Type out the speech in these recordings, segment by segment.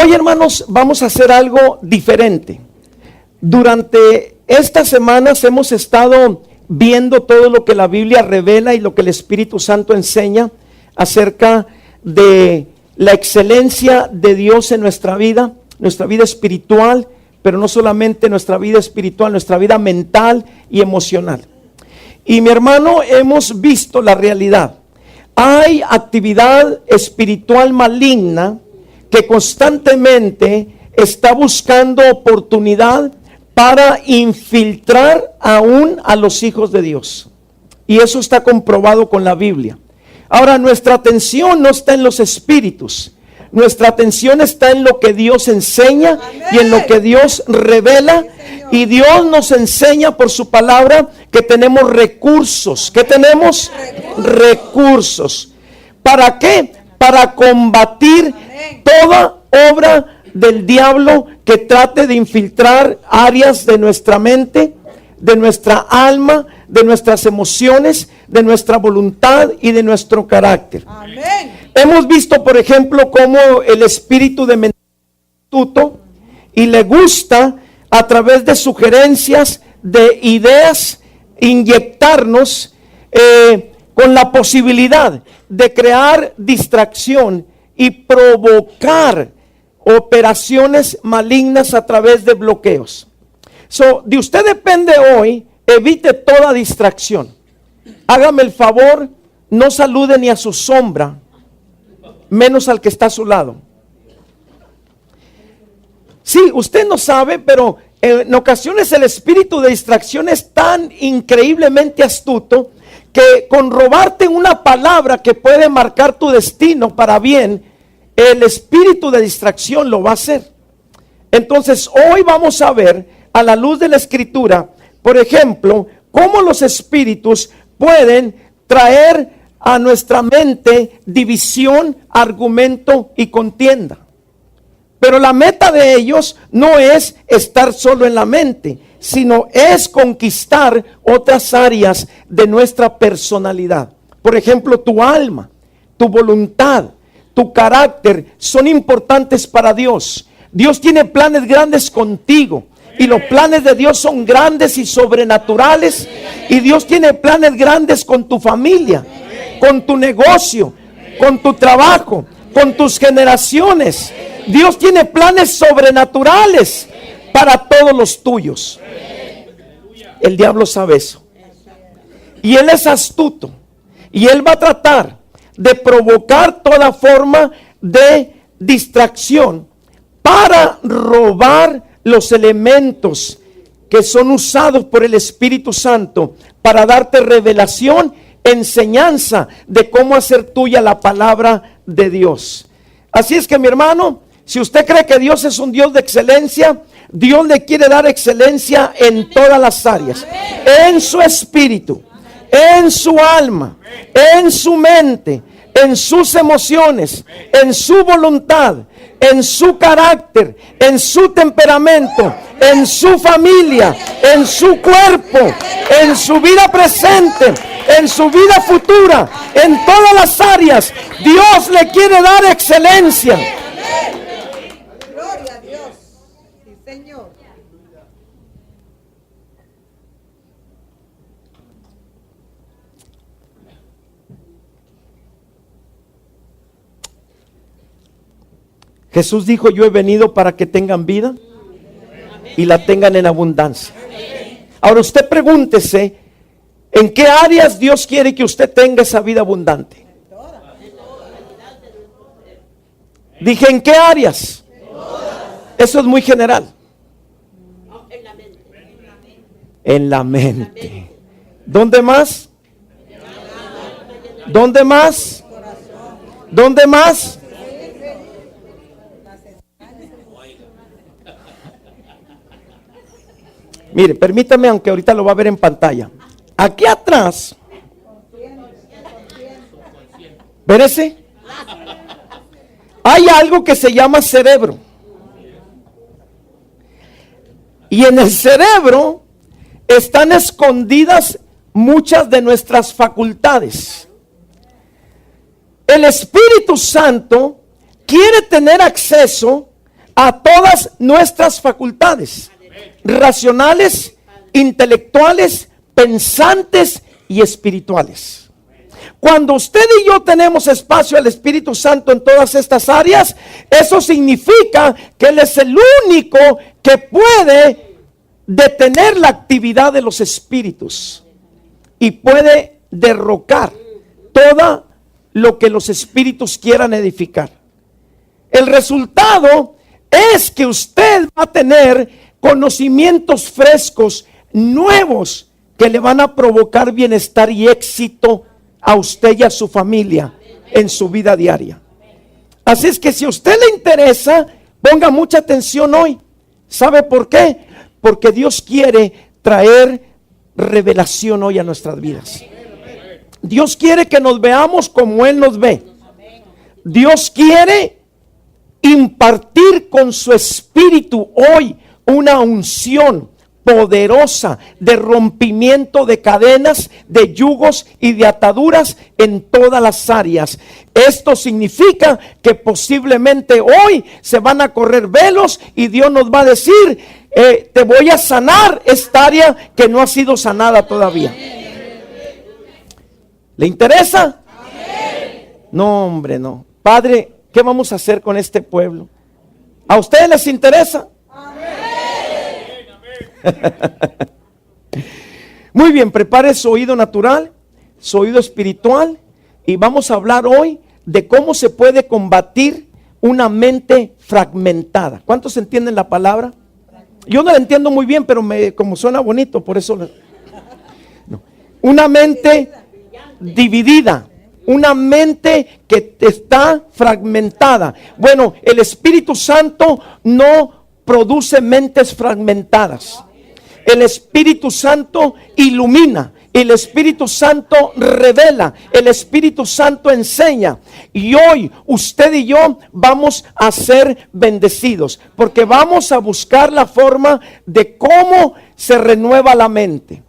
Hoy, hermanos, vamos a hacer algo diferente. Durante estas semanas hemos estado viendo todo lo que la Biblia revela y lo que el Espíritu Santo enseña acerca de la excelencia de Dios en nuestra vida espiritual, pero no solamente nuestra vida espiritual, nuestra vida mental y emocional. Y mi hermano, hemos visto la realidad. Hay actividad espiritual maligna que constantemente está buscando oportunidad para infiltrar aún a los hijos de Dios. Y eso está comprobado con la Biblia. Ahora, nuestra atención no está en los espíritus. Nuestra atención está en lo que Dios enseña y en lo que Dios revela. Y Dios nos enseña por su palabra que tenemos recursos. ¿Qué tenemos? Recursos. ¿Para qué? Para combatir toda obra del diablo que trate de infiltrar áreas de nuestra mente, de nuestra alma, de nuestras emociones, de nuestra voluntad y de nuestro carácter. Amén. Hemos visto, por ejemplo, cómo el espíritu de mentira es astuto y le gusta, a través de sugerencias, de ideas, inyectarnos con la posibilidad de crear distracción y provocar operaciones malignas a través de bloqueos. De usted depende hoy, evite toda distracción. Hágame el favor, no salude ni a su sombra, menos al que está a su lado. Sí, usted no sabe, pero en ocasiones el espíritu de distracción es tan increíblemente astuto que con robarte una palabra que puede marcar tu destino para bien, el espíritu de distracción lo va a hacer. Entonces, hoy vamos a ver, a la luz de la Escritura, por ejemplo, cómo los espíritus pueden traer a nuestra mente división, argumento y contienda. Pero la meta de ellos no es estar solo en la mente, sino es conquistar otras áreas de nuestra personalidad. Por ejemplo, tu alma, tu voluntad, tu carácter son importantes para Dios. Dios tiene planes grandes contigo. Y los planes de Dios son grandes y sobrenaturales. Y Dios tiene planes grandes con tu familia, con tu negocio, con tu trabajo, con tus generaciones. Dios tiene planes sobrenaturales para todos los tuyos. El diablo sabe eso. Y él es astuto. Y él va a tratar de provocar toda forma de distracción para robar los elementos que son usados por el Espíritu Santo para darte revelación, enseñanza de cómo hacer tuya la palabra de Dios. Así es que, mi hermano, si usted cree que Dios es un Dios de excelencia, Dios le quiere dar excelencia en todas las áreas, en su espíritu, en su alma, en su mente, en sus emociones, en su voluntad, en su carácter, en su temperamento, en su familia, en su cuerpo, en su vida presente, en su vida futura, en todas las áreas. Dios le quiere dar excelencia. Gloria a Dios. Sí, Señor. Jesús dijo: yo he venido para que tengan vida y la tengan en abundancia. Ahora usted pregúntese, ¿en qué áreas Dios quiere que usted tenga esa vida abundante? Dije, ¿en qué áreas? Eso es muy general. En la mente. ¿Dónde más? ¿Dónde más? ¿Dónde más? Mire, permítame, aunque ahorita lo va a ver en pantalla. Aquí atrás, ¿verese? Hay algo que se llama cerebro. Y en el cerebro están escondidas muchas de nuestras facultades. El Espíritu Santo quiere tener acceso a todas nuestras facultades, racionales, intelectuales, pensantes y espirituales. Cuando usted y yo tenemos espacio al Espíritu Santo en todas estas áreas, eso significa que Él es el único que puede detener la actividad de los espíritus y puede derrocar todo lo que los espíritus quieran edificar. El resultado es que usted va a tener conocimientos frescos, nuevos, que le van a provocar bienestar y éxito a usted y a su familia en su vida diaria. Así es que si a usted le interesa, ponga mucha atención hoy. ¿Sabe por qué? Porque Dios quiere traer revelación hoy a nuestras vidas. Dios quiere que nos veamos como Él nos ve. Dios quiere impartir con su espíritu hoy una unción poderosa de rompimiento de cadenas, de yugos y de ataduras en todas las áreas. Esto significa que posiblemente hoy se van a correr velos y Dios nos va a decir, te voy a sanar esta área que no ha sido sanada todavía. ¿Le interesa? No, hombre, no. Padre, ¿qué vamos a hacer con este pueblo? ¿A ustedes les interesa? Muy bien, prepare su oído natural, su oído espiritual, y vamos a hablar hoy de cómo se puede combatir una mente fragmentada. ¿Cuántos entienden la palabra? Yo no la entiendo muy bien, pero como suena bonito, por eso no. Una mente dividida, una mente que está fragmentada. Bueno, el Espíritu Santo no produce mentes fragmentadas. El Espíritu Santo ilumina, el Espíritu Santo revela, el Espíritu Santo enseña. Y hoy usted y yo vamos a ser bendecidos, porque vamos a buscar la forma de cómo se renueva la mente.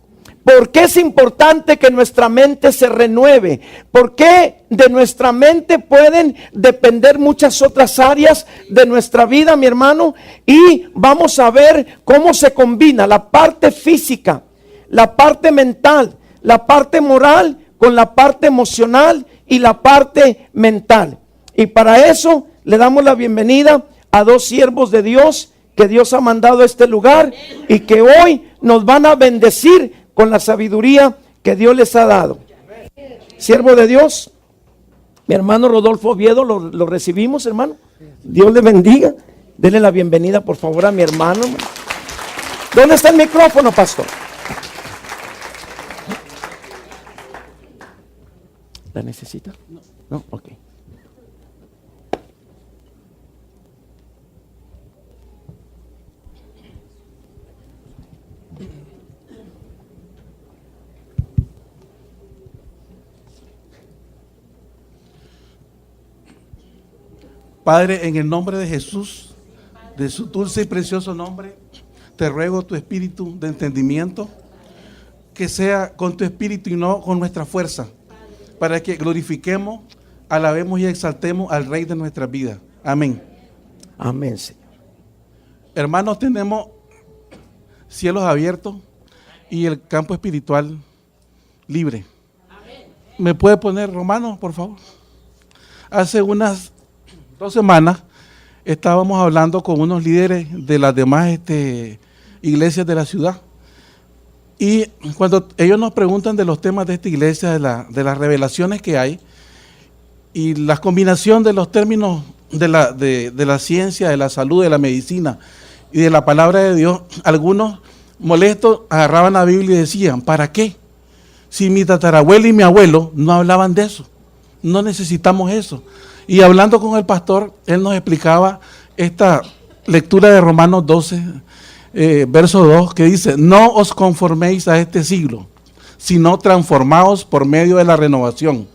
¿Por qué es importante que nuestra mente se renueve? Porque de nuestra mente pueden depender muchas otras áreas de nuestra vida, mi hermano. Y vamos a ver cómo se combina la parte física, la parte mental, la parte moral con la parte emocional y la parte mental. Y para eso le damos la bienvenida a dos siervos de Dios que Dios ha mandado a este lugar y que hoy nos van a bendecir con la sabiduría que Dios les ha dado. Siervo de Dios, mi hermano Rodolfo Oviedo, lo recibimos, hermano. Dios le bendiga. Denle la bienvenida, por favor, a mi hermano. ¿Dónde está el micrófono, pastor? ¿La necesita? No, ok. Padre, en el nombre de Jesús, de su dulce y precioso nombre, te ruego tu espíritu de entendimiento, que sea con tu espíritu y no con nuestra fuerza, para que glorifiquemos, alabemos y exaltemos al Rey de nuestra vida. Amén. Amén, Señor. Hermanos, tenemos cielos abiertos y el campo espiritual libre. ¿Me puede poner Romanos, por favor? Hace unas 2 semanas estábamos hablando con unos líderes de las demás iglesias de la ciudad, y cuando ellos nos preguntan de los temas de esta iglesia, de las revelaciones que hay y la combinación de los términos de la ciencia, de la salud, de la medicina y de la palabra de Dios, algunos molestos agarraban la Biblia y decían, ¿para qué? Si mi tatarabuelo y mi abuelo no hablaban de eso, no necesitamos eso. Y hablando con el pastor, él nos explicaba esta lectura de Romanos 12, verso 2, que dice, no os conforméis a este siglo, sino transformaos por medio de la renovación.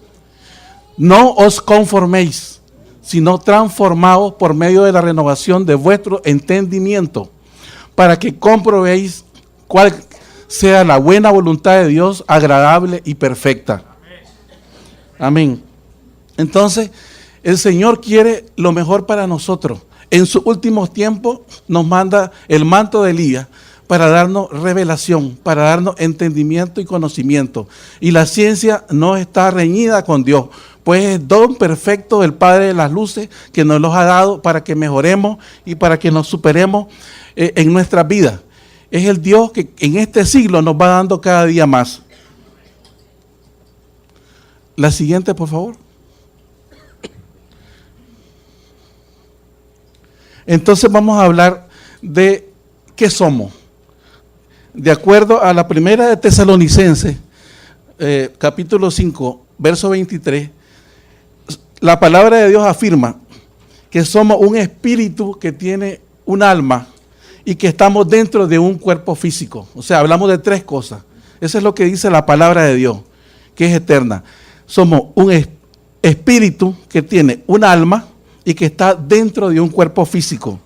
No os conforméis, sino transformaos por medio de la renovación de vuestro entendimiento, para que comprobéis cuál sea la buena voluntad de Dios, agradable y perfecta. Amén. Entonces, el Señor quiere lo mejor para nosotros. en sus últimos tiempos nos manda el manto de Elías para darnos revelación, para darnos entendimiento y conocimiento. Y la ciencia no está reñida con Dios, pues es don perfecto del Padre de las luces que nos los ha dado para que mejoremos y para que nos superemos en nuestras vidas. Es el Dios que en este siglo nos va dando cada día más. La siguiente, por favor. Entonces vamos a hablar de qué somos. De acuerdo a la primera de Tesalonicenses, capítulo 5, verso 23, la palabra de Dios afirma que somos un espíritu que tiene un alma y que estamos dentro de un cuerpo físico. O sea, hablamos de tres cosas. Eso es lo que dice la palabra de Dios, que es eterna. Somos un espíritu que tiene un alma y que está dentro de un cuerpo físico.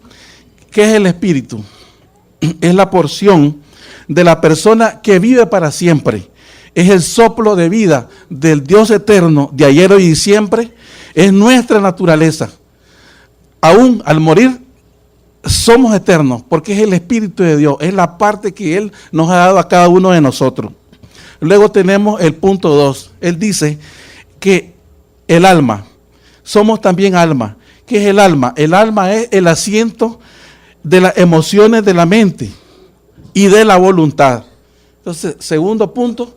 ¿Qué es el espíritu? Es la porción de la persona que vive para siempre. Es el soplo de vida del Dios eterno de ayer, hoy y siempre. Es nuestra naturaleza. Aún al morir somos eternos porque es el Espíritu de Dios. Es la parte que Él nos ha dado a cada uno de nosotros. Luego tenemos el punto 2. Él dice que el alma, somos también alma. ¿Qué es el alma? El alma es el asiento de las emociones de la mente y de la voluntad. Entonces, segundo punto,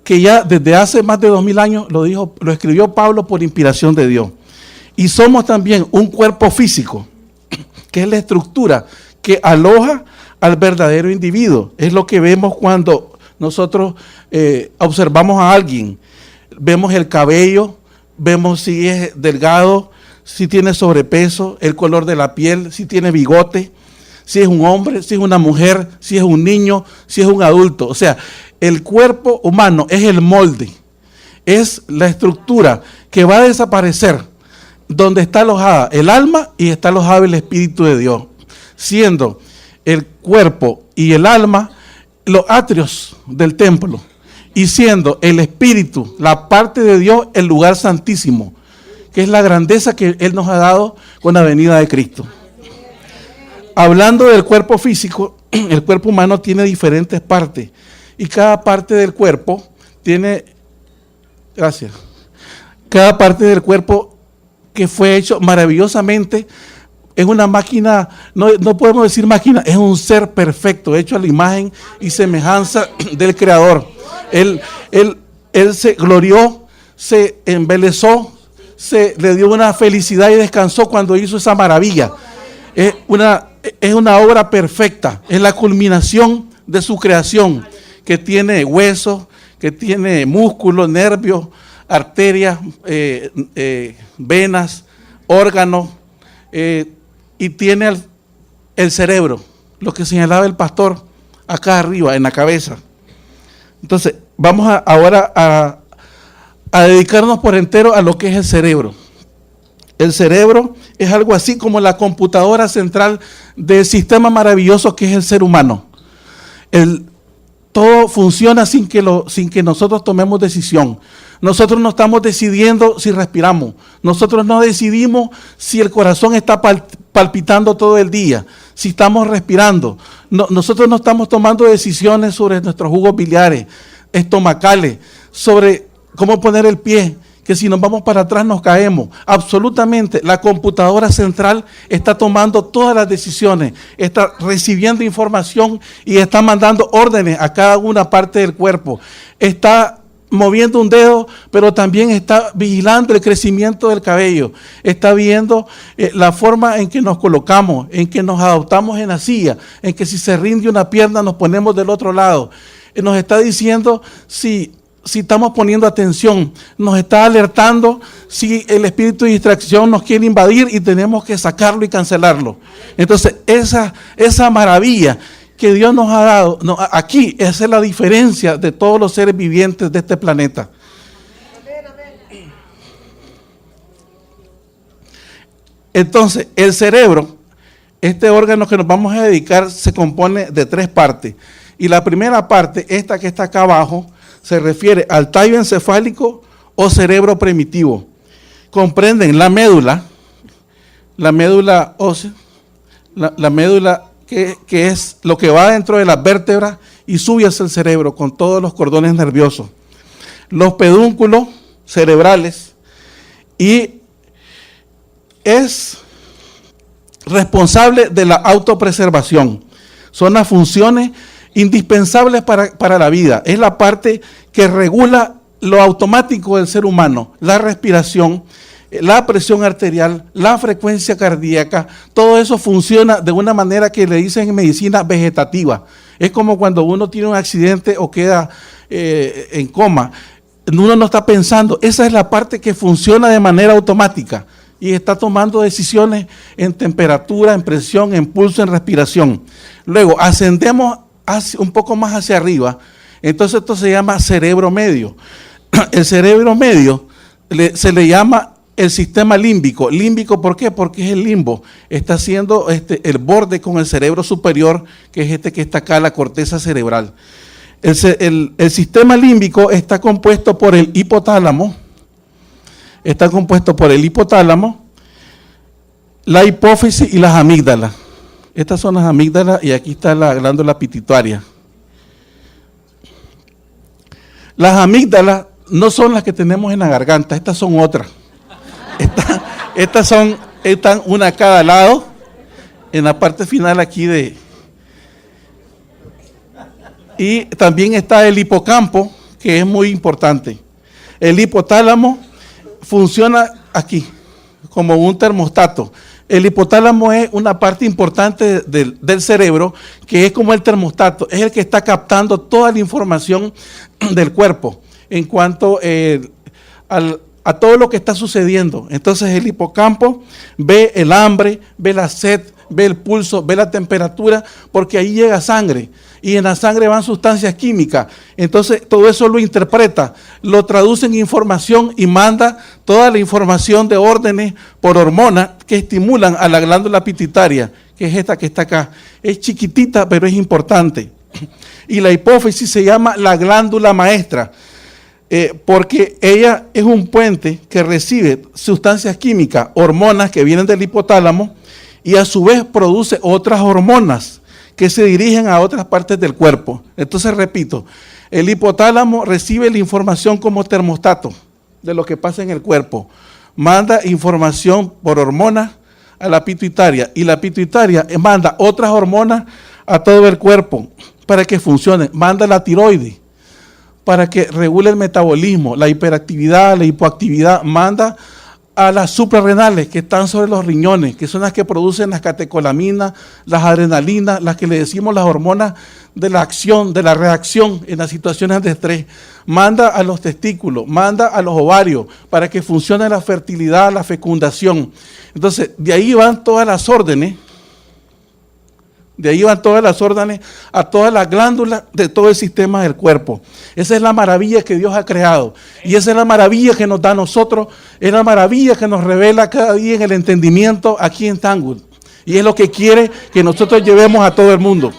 que ya desde hace más de 2000 años lo escribió Pablo por inspiración de Dios. Y somos también un cuerpo físico, que es la estructura que aloja al verdadero individuo. Es lo que vemos cuando nosotros observamos a alguien. Vemos el cabello, vemos si es delgado, si tiene sobrepeso, el color de la piel, si tiene bigote, si es un hombre, si es una mujer, si es un niño, si es un adulto. O sea, el cuerpo humano es el molde, es la estructura que va a desaparecer, donde está alojada el alma y está alojado el Espíritu de Dios, siendo el cuerpo y el alma los atrios del templo, y siendo el Espíritu, la parte de Dios, el lugar santísimo, que es la grandeza que Él nos ha dado con la venida de Cristo. Hablando del cuerpo físico, el cuerpo humano tiene diferentes partes y cada parte del cuerpo tiene, cada parte del cuerpo que fue hecho maravillosamente es una máquina, no podemos decir máquina, es un ser perfecto, hecho a la imagen y semejanza del Creador. Él se glorió, se embelezó, le dio una felicidad y descansó cuando hizo esa maravilla. Es una obra perfecta, es la culminación de su creación, que tiene huesos, que tiene músculos, nervios, arterias, venas, órganos, y tiene el cerebro, lo que señalaba el pastor acá arriba, en la cabeza. Entonces, vamos ahora a dedicarnos por entero a lo que es el cerebro. El cerebro es algo así como la computadora central del sistema maravilloso que es el ser humano. Todo funciona sin que nosotros tomemos decisión. Nosotros no estamos decidiendo si respiramos. Nosotros no decidimos si el corazón está palpitando todo el día, si estamos respirando. Nosotros no estamos tomando decisiones sobre nuestros jugos biliares, estomacales, sobre cómo poner el pie, que si nos vamos para atrás nos caemos. Absolutamente, la computadora central está tomando todas las decisiones, está recibiendo información y está mandando órdenes a cada una parte del cuerpo. Está moviendo un dedo, pero también está vigilando el crecimiento del cabello. Está viendo la forma en que nos colocamos, en que nos adoptamos en la silla, en que si se rinde una pierna nos ponemos del otro lado. Nos está diciendo si estamos poniendo atención, nos está alertando si el espíritu de distracción nos quiere invadir y tenemos que sacarlo y cancelarlo. Entonces, esa maravilla que Dios nos ha dado, aquí, esa es la diferencia de todos los seres vivientes de este planeta. Entonces, el cerebro, este órgano que nos vamos a dedicar, se compone de 3 partes. Y la primera parte, esta que está acá abajo, se refiere al tallo encefálico o cerebro primitivo. Comprenden la médula, la médula ósea, la médula que es lo que va dentro de las vértebras y sube hacia el cerebro con todos los cordones nerviosos. Los pedúnculos cerebrales, y es responsable de la autopreservación. Son las funciones indispensables para la vida. Es la parte que regula lo automático del ser humano, la respiración, la presión arterial, la frecuencia cardíaca. Todo eso funciona de una manera que le dicen en medicina vegetativa. Es como cuando uno tiene un accidente o queda en coma. Uno no está pensando. Esa es la parte que funciona de manera automática y está tomando decisiones en temperatura, en presión, en pulso, en respiración. Luego ascendemos un poco más hacia arriba. Entonces esto se llama cerebro medio. El cerebro medio se le llama el sistema límbico. Límbico, ¿por qué? Porque es el limbo. Está haciendo el borde con el cerebro superior, que es que está acá, la corteza cerebral. El sistema límbico está compuesto por el hipotálamo. Está compuesto por el hipotálamo, la hipófisis y las amígdalas. Estas son las amígdalas y aquí está la glándula pituitaria. Las amígdalas no son las que tenemos en la garganta, estas son otras. Están una a cada lado, en la parte final aquí de... Y también está el hipocampo, que es muy importante. El hipotálamo funciona aquí, como un termostato. El hipotálamo es una parte importante del cerebro, que es como el termostato, es el que está captando toda la información del cuerpo en cuanto a todo lo que está sucediendo. Entonces el hipocampo ve el hambre, ve la sed, ve el pulso, ve la temperatura, porque ahí llega sangre y en la sangre van sustancias químicas. Entonces todo eso lo interpreta, lo traduce en información y manda toda la información de órdenes por hormonas que estimulan a la glándula pituitaria, que es esta que está acá. Es chiquitita, pero es importante. Y la hipófisis se llama la glándula maestra, porque ella es un puente que recibe sustancias químicas, hormonas que vienen del hipotálamo, y a su vez produce otras hormonas que se dirigen a otras partes del cuerpo. Entonces, repito, el hipotálamo recibe la información como termostato de lo que pasa en el cuerpo. Manda información por hormonas a la pituitaria, y la pituitaria manda otras hormonas a todo el cuerpo para que funcione. Manda la tiroides para que regule el metabolismo, la hiperactividad, la hipoactividad. Manda a las suprarrenales que están sobre los riñones, que son las que producen las catecolaminas, las adrenalinas, las que le decimos las hormonas de la acción, de la reacción en las situaciones de estrés. Manda a los testículos, manda a los ovarios para que funcione la fertilidad, la fecundación. Entonces, de ahí van todas las órdenes. De ahí van todas las órdenes a todas las glándulas de todo el sistema del cuerpo. Esa es la maravilla que Dios ha creado. Y esa es la maravilla que nos da a nosotros. Es la maravilla que nos revela cada día en el entendimiento aquí en Tangwood. Y es lo que quiere que nosotros llevemos a todo el mundo.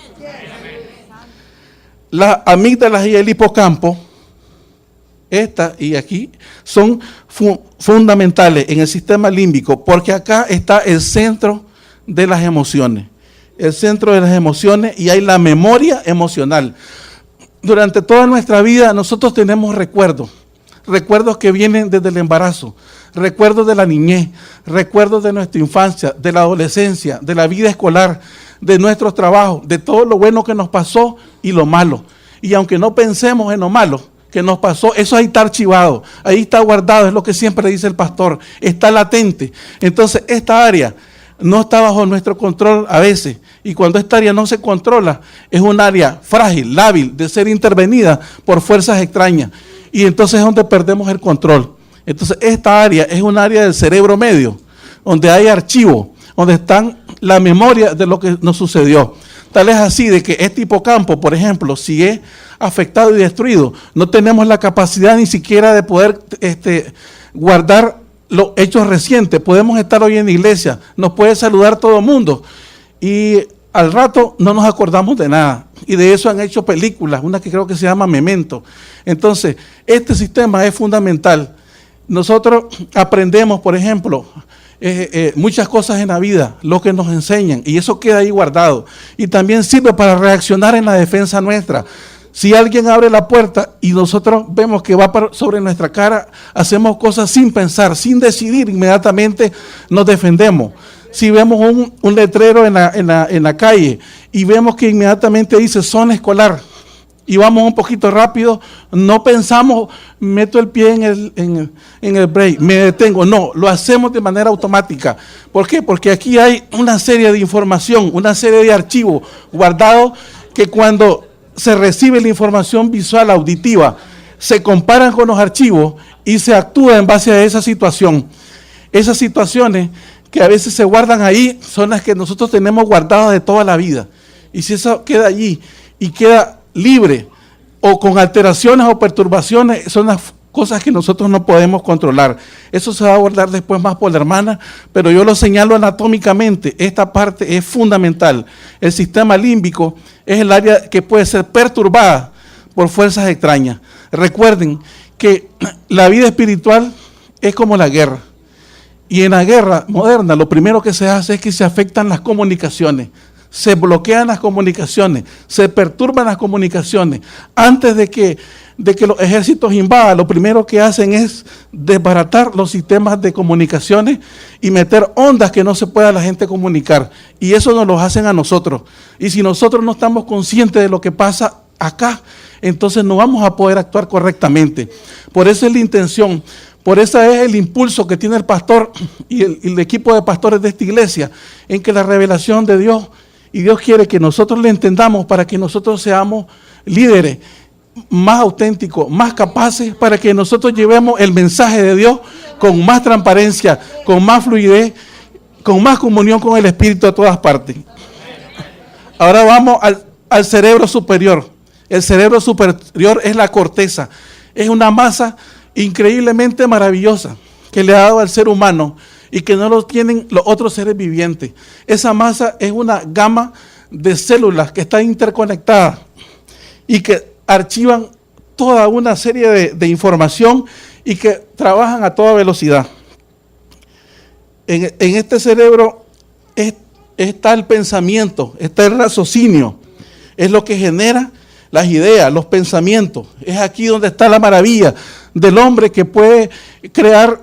Las amígdalas y el hipocampo, esta y aquí, son fundamentales en el sistema límbico, porque acá está el centro de las emociones. El centro de las emociones, y hay la memoria emocional. Durante toda nuestra vida nosotros tenemos recuerdos que vienen desde el embarazo, recuerdos de la niñez, recuerdos de nuestra infancia, de la adolescencia, de la vida escolar, de nuestros trabajos, de todo lo bueno que nos pasó y lo malo. Y aunque no pensemos en lo malo que nos pasó, eso ahí está archivado, ahí está guardado, es lo que siempre dice el pastor, está latente. Entonces esta área no está bajo nuestro control a veces, y cuando esta área no se controla, es un área frágil, lábil, de ser intervenida por fuerzas extrañas, y entonces es donde perdemos el control. Entonces esta área es un área del cerebro medio, donde hay archivos, donde están la memoria de lo que nos sucedió. Tal es así de que este hipocampo, por ejemplo, si es afectado y destruido, no tenemos la capacidad ni siquiera de poder guardar los hechos recientes. Podemos estar hoy en la iglesia, nos puede saludar todo el mundo y al rato no nos acordamos de nada. Y de eso han hecho películas, una que creo que se llama Memento. Entonces, este sistema es fundamental. Nosotros aprendemos, por ejemplo, muchas cosas en la vida, lo que nos enseñan, y eso queda ahí guardado. Y también sirve para reaccionar en la defensa nuestra. Si alguien abre la puerta y nosotros vemos que va sobre nuestra cara, hacemos cosas sin pensar, sin decidir, inmediatamente nos defendemos. Si vemos un letrero en la calle y vemos que inmediatamente dice zona escolar y vamos un poquito rápido, no pensamos, meto el pie en el break, me detengo. No, lo hacemos de manera automática. ¿Por qué? Porque aquí hay una serie de información, una serie de archivos guardados que cuando se recibe la información visual, auditiva, se comparan con los archivos y se actúa en base a esa situación. Esas situaciones que a veces se guardan ahí son las que nosotros tenemos guardadas de toda la vida. Y si eso queda allí y queda libre o con alteraciones o perturbaciones, son las cosas que nosotros no podemos controlar. Eso se va a abordar después más por la hermana, pero yo lo señalo anatómicamente. Esta parte es fundamental. El sistema límbico es el área que puede ser perturbada por fuerzas extrañas. Recuerden que la vida espiritual es como la guerra. Y en la guerra moderna lo primero que se hace es que se afectan las comunicaciones. Se bloquean las comunicaciones, se perturban las comunicaciones. Antes de que los ejércitos invadan, lo primero que hacen es desbaratar los sistemas de comunicaciones y meter ondas que no se pueda la gente comunicar. Y eso nos lo hacen a nosotros. Y si nosotros no estamos conscientes de lo que pasa acá, entonces no vamos a poder actuar correctamente. Por eso es la intención, por eso es el impulso que tiene el pastor y el equipo de pastores de esta iglesia, en que la revelación de Dios, y Dios quiere que nosotros le entendamos para que nosotros seamos líderes más auténticos, más capaces, para que nosotros llevemos el mensaje de Dios con más transparencia, con más fluidez, con más comunión con el Espíritu a todas partes. Ahora vamos al cerebro superior. El cerebro superior es la corteza. Es una masa increíblemente maravillosa que le ha dado al ser humano y que no lo tienen los otros seres vivientes. Esa masa es una gama de células que están interconectadas y que archivan toda una serie de información y que trabajan a toda velocidad. En este cerebro está el pensamiento, está el raciocinio, es lo que genera las ideas, los pensamientos. Es aquí donde está la maravilla del hombre que puede crear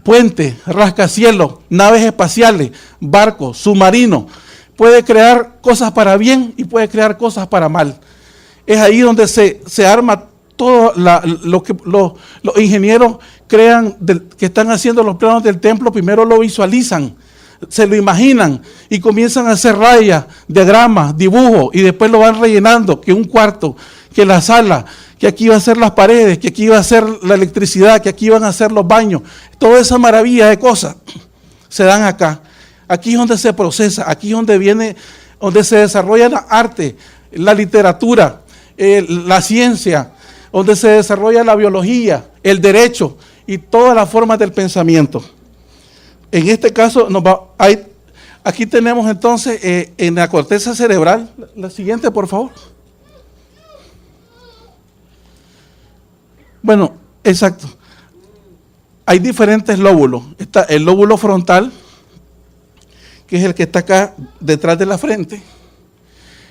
puentes, rascacielos, naves espaciales, barcos, submarinos. Puede crear cosas para bien y puede crear cosas para mal. Es ahí donde se arma todo lo que los ingenieros crean, que están haciendo los planos del templo. Primero lo visualizan, se lo imaginan y comienzan a hacer rayas, diagramas, dibujos, y después lo van rellenando, que un cuarto, que la sala, que aquí va a ser las paredes, que aquí va a ser la electricidad, que aquí van a ser los baños. Toda esa maravilla de cosas se dan acá. Aquí es donde se procesa, aquí es donde se desarrolla la arte, la literatura, la ciencia, donde se desarrolla la biología, el derecho y todas las formas del pensamiento. En este caso, aquí tenemos entonces en la corteza cerebral, la siguiente por favor. Bueno, exacto. Hay diferentes lóbulos. Está el lóbulo frontal, que es el que está acá detrás de la frente.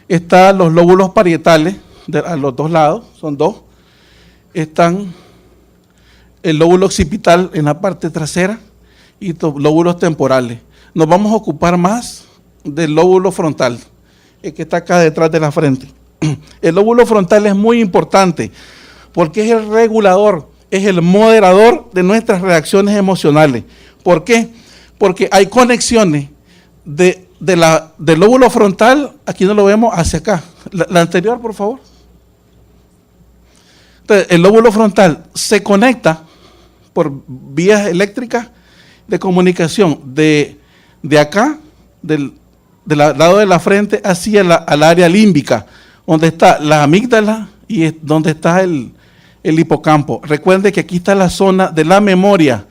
Están los lóbulos parietales, a los dos lados, son dos. Están el lóbulo occipital en la parte trasera y los lóbulos temporales. Nos vamos a ocupar más del lóbulo frontal, el que está acá detrás de la frente. El lóbulo frontal es muy importante porque es el regulador, es el moderador de nuestras reacciones emocionales. ¿Por qué? Porque hay conexiones del lóbulo frontal, aquí no lo vemos, hacia acá. La anterior, por favor. Entonces, el lóbulo frontal se conecta por vías eléctricas de comunicación de acá, del lado de la frente, hacia al área límbica, donde está la amígdala y donde está el hipocampo. Recuerden que aquí está la zona de la memoria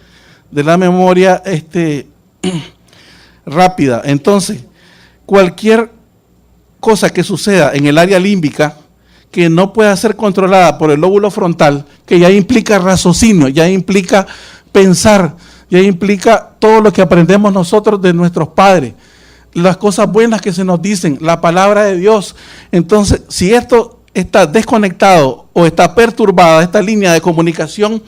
rápida. Entonces, cualquier cosa que suceda en el área límbica que no pueda ser controlada por el lóbulo frontal, que ya implica raciocinio, ya implica pensar Y ahí implica todo lo que aprendemos nosotros de nuestros padres, las cosas buenas que se nos dicen, la palabra de Dios. Entonces, si esto está desconectado o está perturbada, esta línea de comunicación,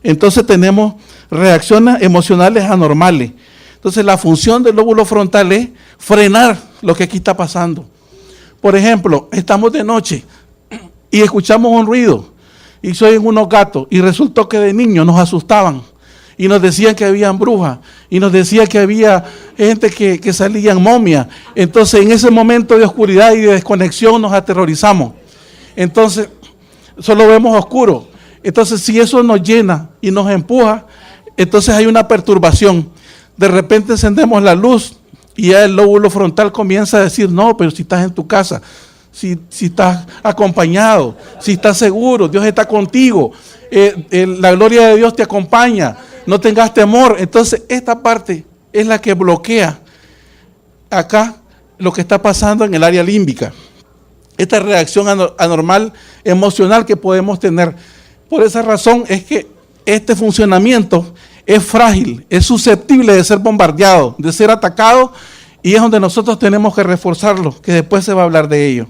entonces tenemos reacciones emocionales anormales. Entonces, la función del lóbulo frontal es frenar lo que aquí está pasando. Por ejemplo, estamos de noche y escuchamos un ruido y se oyen unos gatos y resultó que de niños nos asustaban y nos decían que habían brujas y nos decían que había gente que salían momias. Entonces, en ese momento de oscuridad y de desconexión nos aterrorizamos. Entonces, solo vemos oscuro. Entonces, si eso nos llena y nos empuja, entonces hay una perturbación. De repente encendemos la luz y ya el lóbulo frontal comienza a decir, no, pero si estás en tu casa, si estás acompañado, si estás seguro, Dios está contigo, la gloria de Dios te acompaña, no tengas temor. Entonces, esta parte es la que bloquea acá lo que está pasando en el área límbica. Esta reacción anormal emocional que podemos tener. Por esa razón es que este funcionamiento es frágil, es susceptible de ser bombardeado, de ser atacado, y es donde nosotros tenemos que reforzarlo, que después se va a hablar de ello.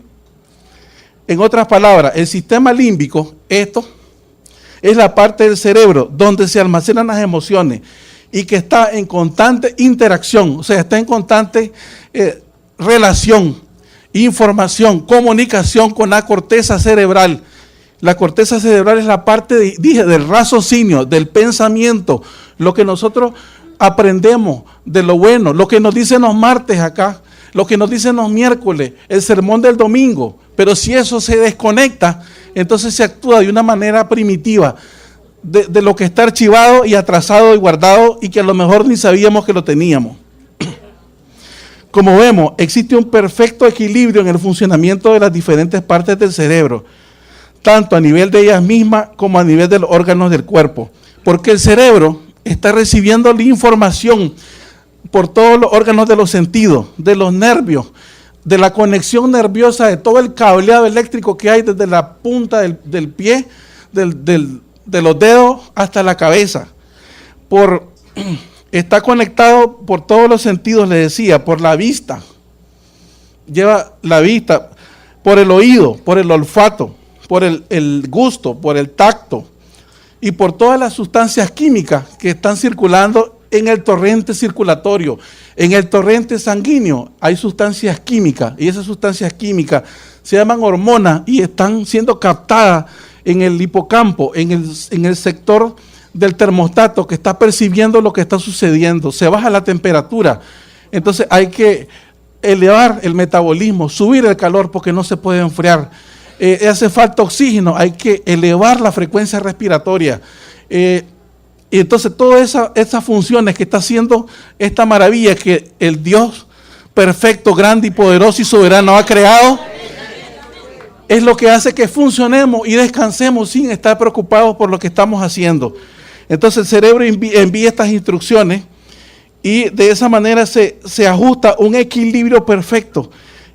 En otras palabras, el sistema límbico, esto es la parte del cerebro donde se almacenan las emociones y que está en constante interacción, o sea, está en constante relación, información, comunicación con la corteza cerebral. La corteza cerebral es la parte, del raciocinio, del pensamiento, lo que nosotros aprendemos de lo bueno, lo que nos dicen los martes acá, lo que nos dicen los miércoles, el sermón del domingo. Pero si eso se desconecta, entonces se actúa de una manera primitiva, de lo que está archivado y atrasado y guardado y que a lo mejor ni sabíamos que lo teníamos. Como vemos, existe un perfecto equilibrio en el funcionamiento de las diferentes partes del cerebro, tanto a nivel de ellas mismas como a nivel de los órganos del cuerpo, porque el cerebro está recibiendo la información por todos los órganos de los sentidos, de los nervios, de la conexión nerviosa, de todo el cableado eléctrico que hay desde la punta del pie, de los dedos hasta la cabeza. Está conectado por todos los sentidos, le decía, por la vista, lleva la vista, por el oído, por el olfato, por el gusto, por el tacto y por todas las sustancias químicas que están circulando en el torrente circulatorio. En el torrente sanguíneo hay sustancias químicas y esas sustancias químicas se llaman hormonas y están siendo captadas en el hipocampo, en el sector del termostato que está percibiendo lo que está sucediendo. Se baja la temperatura, entonces hay que elevar el metabolismo, subir el calor porque no se puede enfriar. Hace falta oxígeno, hay que elevar la frecuencia respiratoria. Y entonces todas esas funciones que está haciendo esta maravilla que el Dios perfecto, grande y poderoso y soberano ha creado, es lo que hace que funcionemos y descansemos sin estar preocupados por lo que estamos haciendo. Entonces el cerebro envía estas instrucciones y de esa manera se ajusta un equilibrio perfecto.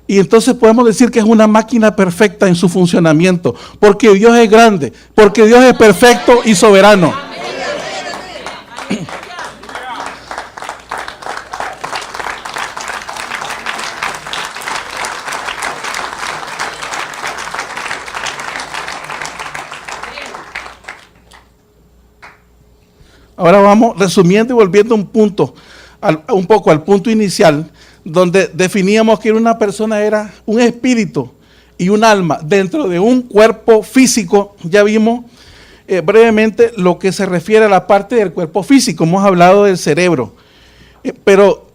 Y entonces podemos decir que es una máquina perfecta en su funcionamiento, porque Dios es grande, porque Dios es perfecto y soberano. Ahora vamos resumiendo y volviendo un poco al punto inicial, donde definíamos que una persona era un espíritu y un alma dentro de un cuerpo físico. Ya vimos brevemente lo que se refiere a la parte del cuerpo físico, hemos hablado del cerebro, pero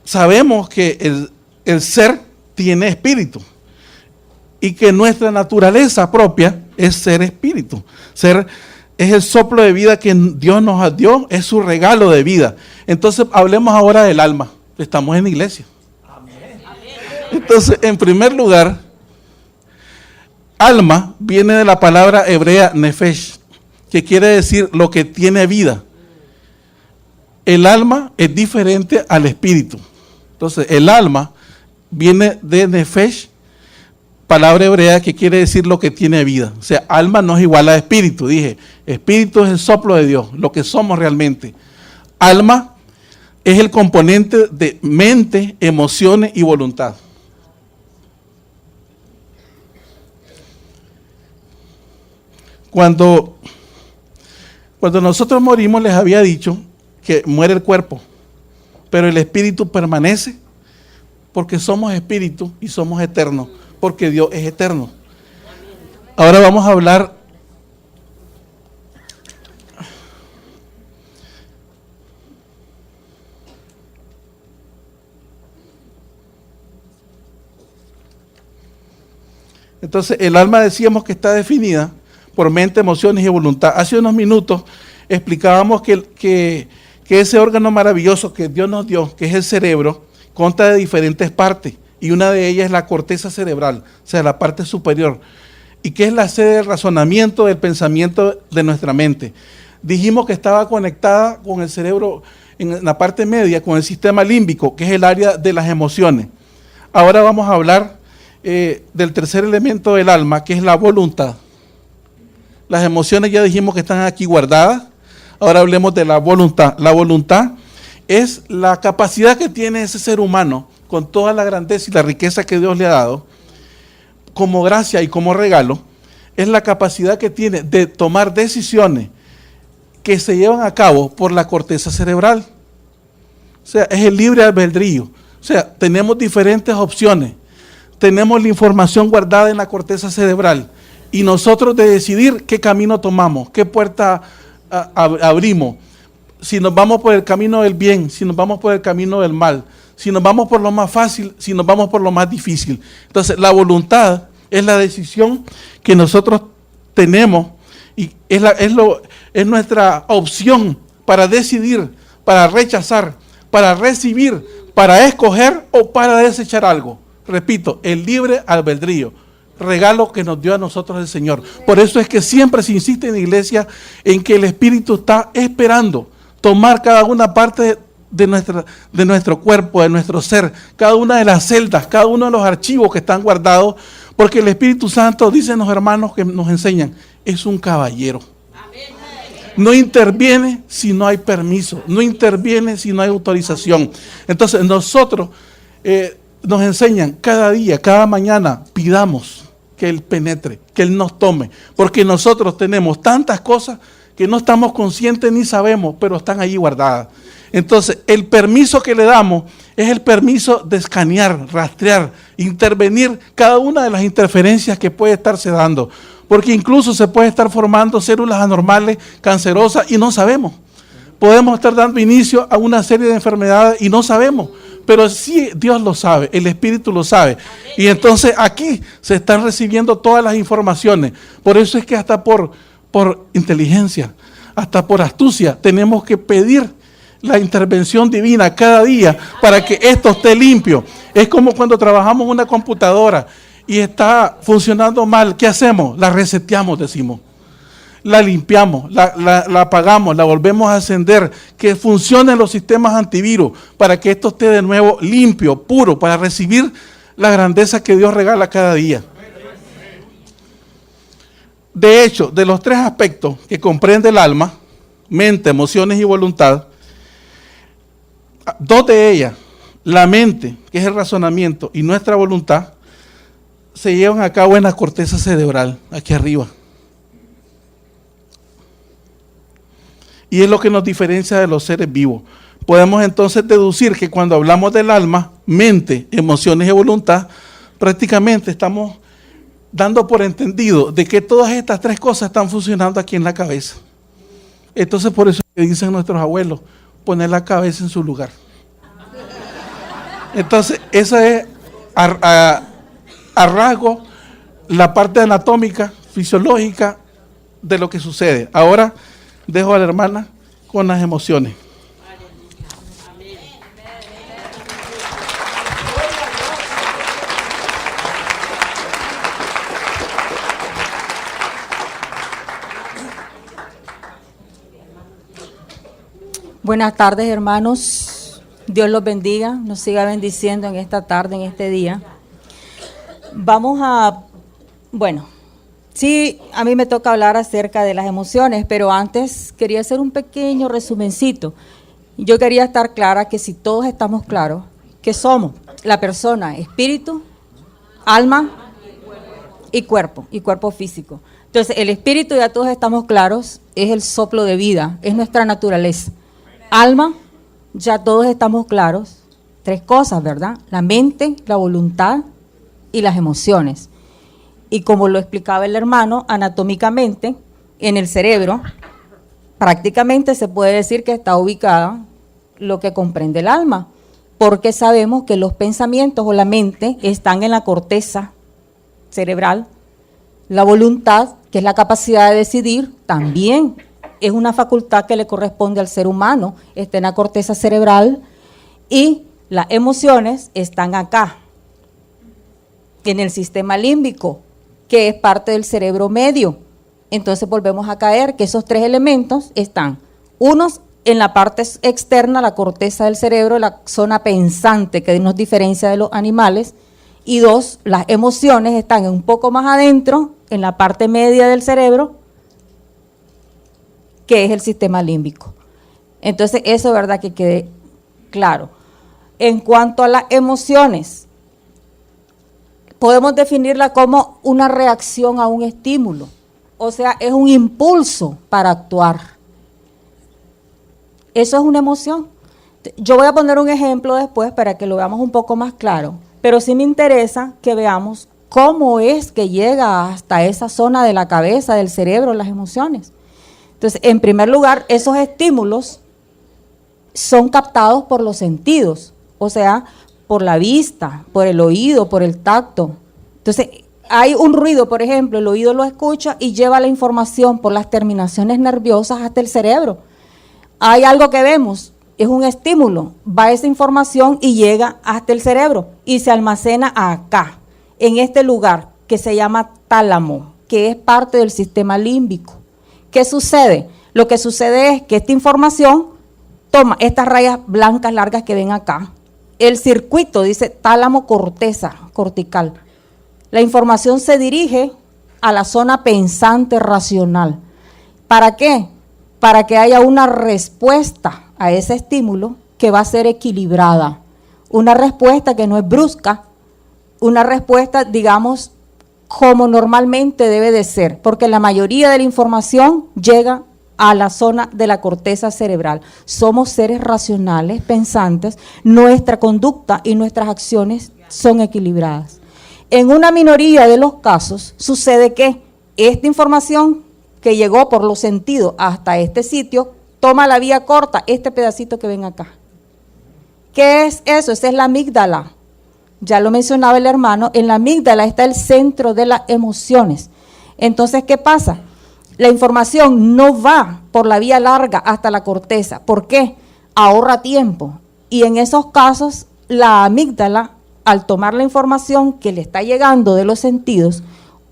sabemos que el ser tiene espíritu y que nuestra naturaleza propia es ser espíritu, es el soplo de vida que Dios nos dio, es su regalo de vida. Entonces hablemos ahora del alma. Estamos en la iglesia. Entonces, en primer lugar, alma viene de la palabra hebrea nefesh, que quiere decir lo que tiene vida. El alma es diferente al espíritu. Entonces, el alma viene de nefesh, palabra hebrea que quiere decir lo que tiene vida. O sea, alma no es igual a espíritu. Dije, espíritu es el soplo de Dios, lo que somos realmente. Alma es el componente de mente, emociones y voluntad. Cuando nosotros morimos, les había dicho que muere el cuerpo, pero el espíritu permanece porque somos espíritu y somos eternos, porque Dios es eterno. Ahora vamos a hablar entonces el alma, decíamos que está definida por mente, emociones y voluntad. Hace unos minutos explicábamos que ese órgano maravilloso que Dios nos dio, que es el cerebro, consta de diferentes partes, y una de ellas es la corteza cerebral, o sea, la parte superior, y que es la sede del razonamiento, del pensamiento de nuestra mente. Dijimos que estaba conectada con el cerebro en la parte media, con el sistema límbico, que es el área de las emociones. Ahora vamos a hablar del tercer elemento del alma, que es la voluntad. Las emociones ya dijimos que están aquí guardadas. Ahora hablemos de la voluntad. La voluntad es la capacidad que tiene ese ser humano, con toda la grandeza y la riqueza que Dios le ha dado, como gracia y como regalo, es la capacidad que tiene de tomar decisiones que se llevan a cabo por la corteza cerebral. O sea, es el libre albedrío. O sea, tenemos diferentes opciones. Tenemos la información guardada en la corteza cerebral y nosotros de decidir qué camino tomamos, qué puerta abrimos, si nos vamos por el camino del bien, si nos vamos por el camino del mal, si nos vamos por lo más fácil, si nos vamos por lo más difícil. Entonces, la voluntad es la decisión que nosotros tenemos y es nuestra opción para decidir, para rechazar, para recibir, para escoger o para desechar algo. Repito, el libre albedrío, regalo que nos dio a nosotros el Señor. Por eso es que siempre se insiste en la iglesia en que el Espíritu está esperando tomar cada una parte de nuestro cuerpo, de nuestro ser, cada una de las celdas, cada uno de los archivos que están guardados, porque el Espíritu Santo, dicen los hermanos que nos enseñan, es un caballero. No interviene si no hay permiso, no interviene si no hay autorización. Entonces nosotros nos enseñan cada día, cada mañana, pidamos que Él penetre, que Él nos tome, porque nosotros tenemos tantas cosas que no estamos conscientes ni sabemos, pero están allí guardadas. Entonces, el permiso que le damos es el permiso de escanear, rastrear, intervenir cada una de las interferencias que puede estarse dando, porque incluso se puede estar formando células anormales, cancerosas, y no sabemos. Podemos estar dando inicio a una serie de enfermedades y no sabemos, pero sí Dios lo sabe, el Espíritu lo sabe. Y entonces aquí se están recibiendo todas las informaciones. Por eso es que hasta por inteligencia, hasta por astucia, tenemos que pedir la intervención divina cada día para que esto esté limpio. Es como cuando trabajamos en una computadora y está funcionando mal, ¿qué hacemos? La reseteamos, decimos. La limpiamos, la apagamos, la volvemos a encender, que funcionen los sistemas antivirus para que esto esté de nuevo limpio, puro, para recibir la grandeza que Dios regala cada día. De hecho, de los tres aspectos que comprende el alma, mente, emociones y voluntad, dos de ellas, la mente, que es el razonamiento, y nuestra voluntad, se llevan a cabo en la corteza cerebral, aquí arriba. Y es lo que nos diferencia de los seres vivos. Podemos entonces deducir que cuando hablamos del alma, mente, emociones y voluntad, prácticamente estamos dando por entendido de que todas estas tres cosas están funcionando aquí en la cabeza. Entonces por eso que dicen nuestros abuelos, poner la cabeza en su lugar. Entonces esa es a rasgo la parte anatómica, fisiológica de lo que sucede. Ahora dejo a la hermana con las emociones. Buenas tardes, hermanos. Dios los bendiga, nos siga bendiciendo en esta tarde, en este día. Sí, a mí me toca hablar acerca de las emociones, pero antes quería hacer un pequeño resumencito. Yo quería estar clara que si todos estamos claros, que somos la persona, espíritu, alma y cuerpo físico. Entonces, el espíritu, ya todos estamos claros, es el soplo de vida, es nuestra naturaleza. Alma, ya todos estamos claros, 3 cosas, ¿verdad? La mente, la voluntad y las emociones. Y como lo explicaba el hermano, anatómicamente, en el cerebro, prácticamente se puede decir que está ubicada lo que comprende el alma, porque sabemos que los pensamientos o la mente están en la corteza cerebral. La voluntad, que es la capacidad de decidir, también es una facultad que le corresponde al ser humano, está en la corteza cerebral, y las emociones están acá, en el sistema límbico, que es parte del cerebro medio. Entonces volvemos a caer que esos 3 elementos están, unos en la parte externa, la corteza del cerebro, la zona pensante que nos diferencia de los animales, y 2, las emociones están un poco más adentro, en la parte media del cerebro, que es el sistema límbico. Entonces eso es verdad que quede claro. En cuanto a las emociones, podemos definirla como una reacción a un estímulo, o sea, es un impulso para actuar. Eso es una emoción. Yo voy a poner un ejemplo después para que lo veamos un poco más claro, pero sí me interesa que veamos cómo es que llega hasta esa zona de la cabeza, del cerebro, las emociones. Entonces, en primer lugar, esos estímulos son captados por los sentidos, o sea, por la vista, por el oído, por el tacto. Entonces, hay un ruido, por ejemplo, el oído lo escucha y lleva la información por las terminaciones nerviosas hasta el cerebro. Hay algo que vemos, es un estímulo, va esa información y llega hasta el cerebro y se almacena acá, en este lugar que se llama tálamo, que es parte del sistema límbico. ¿Qué sucede? Lo que sucede es que esta información toma estas rayas blancas largas que ven acá. El circuito dice tálamo corteza cortical. La información se dirige a la zona pensante racional. ¿Para qué? Para que haya una respuesta a ese estímulo que va a ser equilibrada. Una respuesta que no es brusca, una respuesta, digamos, como normalmente debe de ser, porque la mayoría de la información llega a la zona de la corteza cerebral. Somos seres racionales, pensantes, nuestra conducta y nuestras acciones son equilibradas. En una minoría de los casos sucede que esta información que llegó por los sentidos hasta este sitio, toma la vía corta, este pedacito que ven acá. ¿Qué es eso? Esa es la amígdala. Ya lo mencionaba el hermano, en la amígdala está el centro de las emociones. Entonces, ¿qué pasa? La información no va por la vía larga hasta la corteza. ¿Por qué? Ahorra tiempo. Y en esos casos, la amígdala, al tomar la información que le está llegando de los sentidos,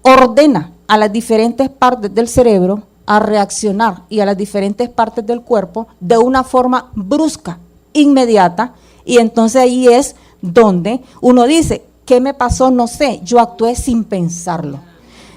ordena a las diferentes partes del cerebro a reaccionar y a las diferentes partes del cuerpo de una forma brusca, inmediata, y entonces ahí es donde uno dice, ¿qué me pasó? No sé, yo actué sin pensarlo.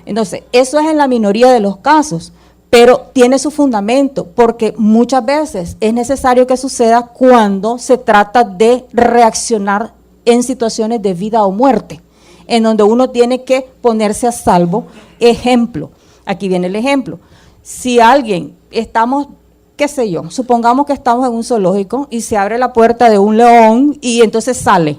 Entonces, eso es en la minoría de los casos, pero tiene su fundamento, porque muchas veces es necesario que suceda cuando se trata de reaccionar en situaciones de vida o muerte, en donde uno tiene que ponerse a salvo. Ejemplo, aquí viene el ejemplo. Si alguien, estamos, qué sé yo, supongamos que estamos en un zoológico y se abre la puerta de un león y entonces sale.